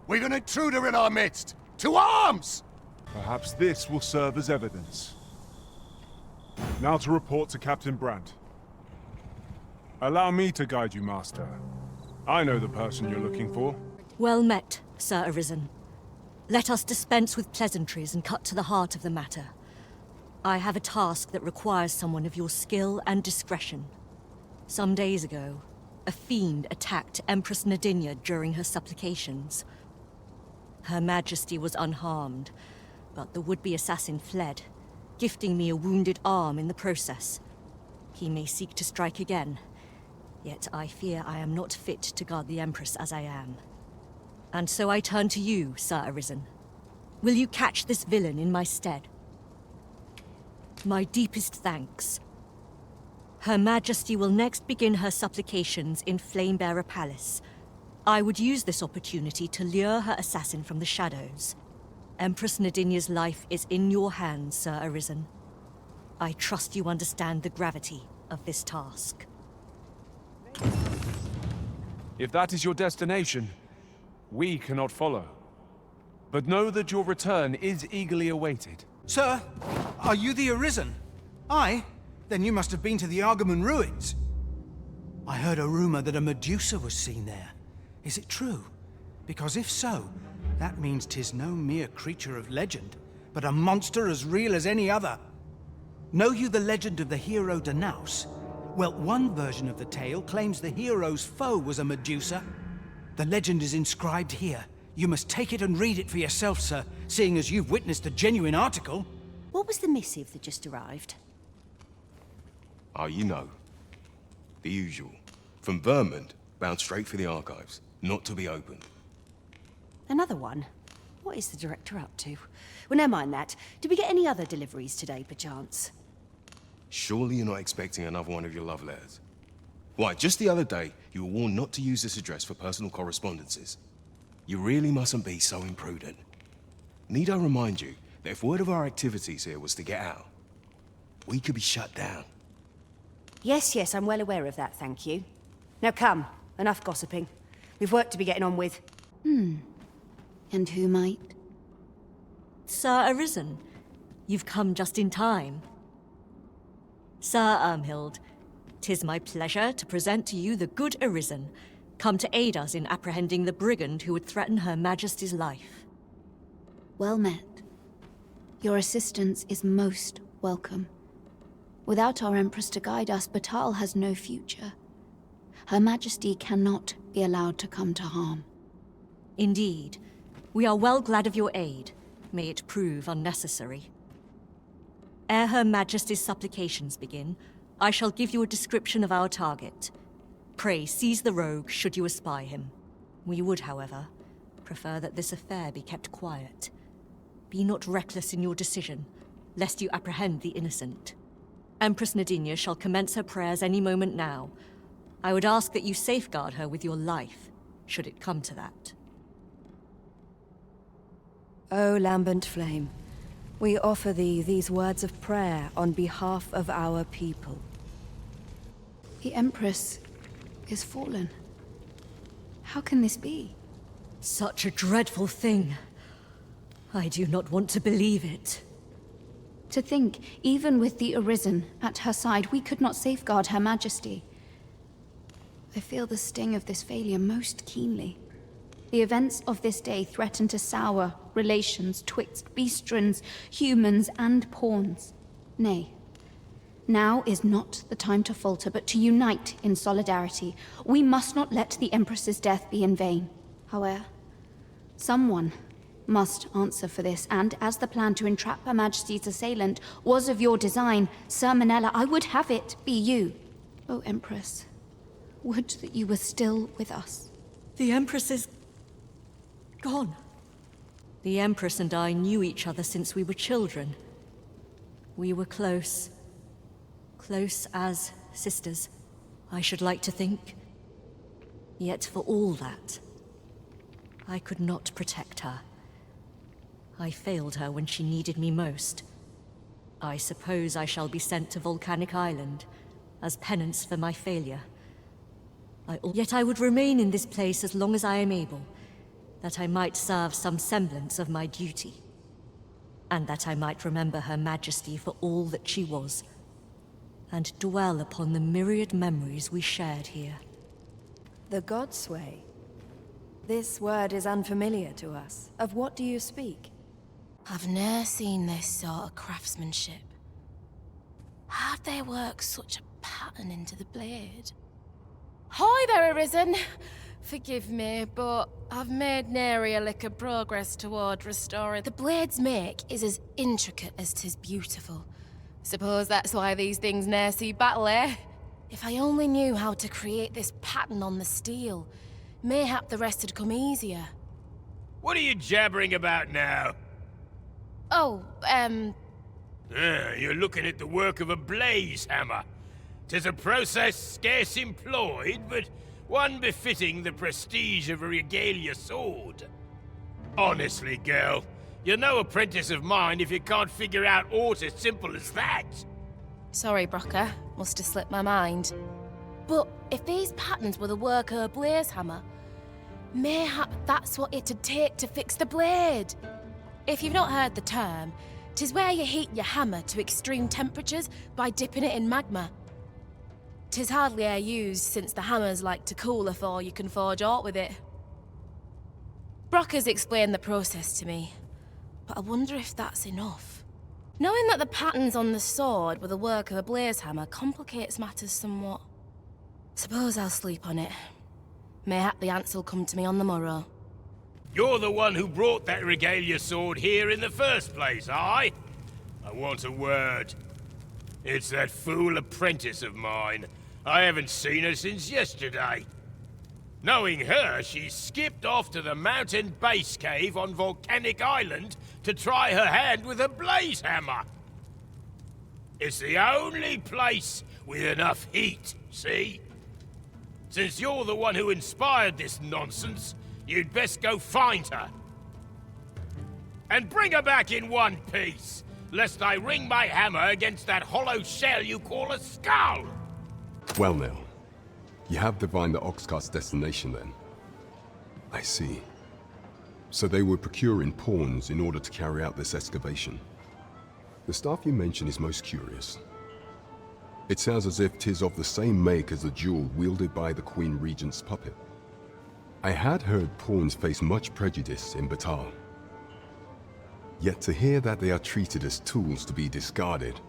We've an intruder in our midst! To arms! Perhaps this will serve as evidence. Now to report to Captain Brandt. Allow me to guide you, Master. I know the person you're looking for. Well met, Sir Arisen. Let us dispense with pleasantries and cut to the heart of the matter. I have a task that requires someone of your skill and discretion. Some days ago, a fiend attacked Empress Nadinia during her supplications. Her Majesty was unharmed, but the would-be assassin fled, gifting me a wounded arm in the process. He may seek to strike again, yet I fear I am not fit to guard the Empress as I am. And so I turn to you, Sir Arisen. Will you catch this villain in my stead? My deepest thanks. Her Majesty will next begin her supplications in Flamebearer Palace. I would use this opportunity to lure her assassin from the shadows. Empress Nadinia's life is in your hands, Sir Arisen. I trust you understand the gravity of this task. If that is your destination, we cannot follow. But know that your return is eagerly awaited. Sir, are you the Arisen? Aye? Then you must have been to the Argamon ruins. I heard a rumor that a Medusa was seen there. Is it true? Because if so, that means 'tis no mere creature of legend, but a monster as real as any other. Know you the legend of the hero Danaus? Well, one version of the tale claims the hero's foe was a Medusa. The legend is inscribed here. You must take it and read it for yourself, sir, seeing as you've witnessed a genuine article. What was the missive that just arrived? Oh, you know. The usual. From Vermont, bound straight for the archives. Not to be opened. Another one? What is the director up to? Well, never mind that. Did we get any other deliveries today, perchance? Surely you're not expecting another one of your love letters. Why, just the other day, you were warned not to use this address for personal correspondences. You really mustn't be so imprudent. Need I remind you that if word of our activities here was to get out, we could be shut down. Yes, I'm well aware of that, thank you. Now come, enough gossiping. We've work to be getting on with. And who might? Sir Arisen, you've come just in time. Sir Ermhild, 'tis my pleasure to present to you the good Arisen, come to aid us in apprehending the brigand who would threaten Her Majesty's life. Well met. Your assistance is most welcome. Without our Empress to guide us, Batal has no future. Her Majesty cannot be allowed to come to harm. Indeed. We are well glad of your aid. May it prove unnecessary. Ere Her Majesty's supplications begin, I shall give you a description of our target. Pray seize the rogue should you espy him. We would, however, prefer that this affair be kept quiet. Be not reckless in your decision, lest you apprehend the innocent. Empress Nadinia shall commence her prayers any moment now. I would ask that you safeguard her with your life, should it come to that. O lambent flame, we offer thee these words of prayer on behalf of our people. The Empress is fallen. How can this be? Such a dreadful thing. I do not want to believe it. To think, even with the Arisen at her side, we could not safeguard Her Majesty. I feel the sting of this failure most keenly. The events of this day threaten to sour relations twixt beastrons, humans, and pawns. Nay, Now is not the time to falter, but to unite in solidarity. We must not let the Empress's death be in vain. However, someone must answer for this, and as the plan to entrap Her Majesty's assailant was of your design, Sir Manella, I would have it be you. Oh, Empress, would that you were still with us. The Empress is gone. The Empress and I knew each other since we were children. We were close. Close as sisters, I should like to think. Yet for all that, I could not protect her. I failed her when she needed me most. I suppose I shall be sent to Volcanic Island as penance for my failure. Yet I would remain in this place as long as I am able, that I might serve some semblance of my duty, and that I might remember Her Majesty for all that she was, and dwell upon the myriad memories we shared here. The Godsway. This word is unfamiliar to us. Of what do you speak? I've ne'er seen this sort of craftsmanship. How'd they work such a pattern into the blade? Hi there, Arisen! Forgive me, but I've made nary a lick of progress toward restoring. The blade's make is as intricate as 'tis beautiful. Suppose that's why these things ne'er see battle, eh? If I only knew how to create this pattern on the steel, mayhap the rest had come easier. What are you jabbering about now? Oh, You're looking at the work of a blaze hammer. 'Tis a process scarce employed, but one befitting the prestige of a regalia sword. Honestly, girl, you're no apprentice of mine if you can't figure out aught as simple as that. Sorry, Brocker. Must have slipped my mind. But if these patterns were the work of a blaze hammer, mayhap that's what it'd take to fix the blade. If you've not heard the term, 'tis where you heat your hammer to extreme temperatures by dipping it in magma. 'Tis hardly e'er used since the hammers like to cool afore you can forge aught with it. Brocker's explained the process to me, but I wonder if that's enough. Knowing that the patterns on the sword were the work of a blaze hammer complicates matters somewhat. Suppose I'll sleep on it. Mayhap the answer'll come to me on the morrow. You're the one who brought that regalia sword here in the first place, aye? I want a word. It's that fool apprentice of mine. I haven't seen her since yesterday. Knowing her, she skipped off to the mountain base cave on Volcanic Island to try her hand with a blaze hammer. It's the only place with enough heat, see? Since you're the one who inspired this nonsense, you'd best go find her. And bring her back in one piece, lest I ring my hammer against that hollow shell you call a skull! Well now, you have divined the Oxcart's destination then. I see. So they were procuring pawns in order to carry out this excavation. The stuff you mention is most curious. It sounds as if 'tis of the same make as the jewel wielded by the Queen Regent's puppet. I had heard pawns face much prejudice in Batal. Yet to hear that they are treated as tools to be discarded,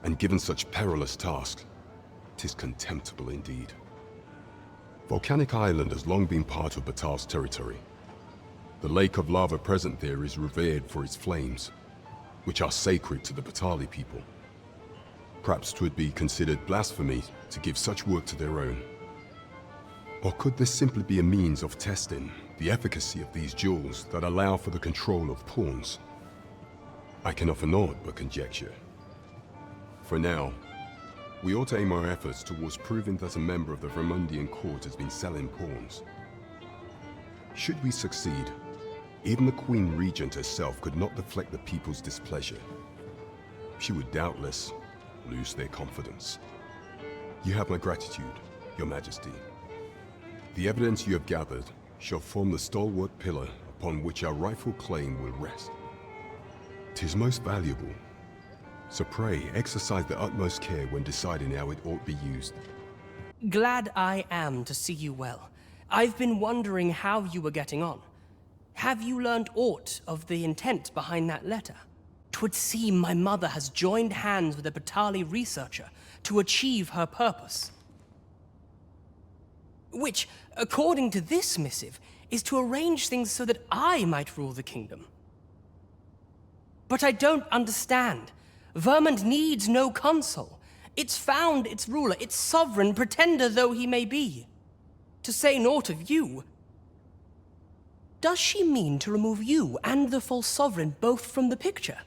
and given such perilous tasks, 'tis contemptible indeed. Volcanic Island has long been part of Batal's territory. The lake of lava present there is revered for its flames, which are sacred to the Batali people. Perhaps 'twould be considered blasphemy to give such work to their own. Or could this simply be a means of testing the efficacy of these jewels that allow for the control of pawns? I can offer naught but conjecture. For now, we ought to aim our efforts towards proving that a member of the Vermundian court has been selling pawns. Should we succeed, even the Queen Regent herself could not deflect the people's displeasure. She would doubtless lose their confidence. You have my gratitude, Your Majesty. The evidence you have gathered shall form the stalwart pillar upon which our rightful claim will rest. 'Tis most valuable, so pray exercise the utmost care when deciding how it ought be used. Glad I am to see you well. I've been wondering how you were getting on. Have you learned aught of the intent behind that letter? It would seem my mother has joined hands with a Batali researcher to achieve her purpose. Which, according to this missive, is to arrange things so that I might rule the kingdom. But I don't understand. Vermund needs no consul. It's found its ruler, its sovereign, pretender though he may be. To say naught of you. Does she mean to remove you and the false sovereign both from the picture?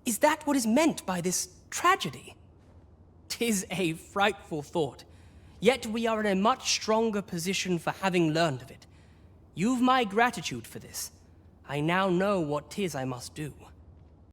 Is that what is meant by this tragedy? 'Tis a frightful thought. Yet we are in a much stronger position for having learned of it. You've my gratitude for this. I now know what 'tis I must do.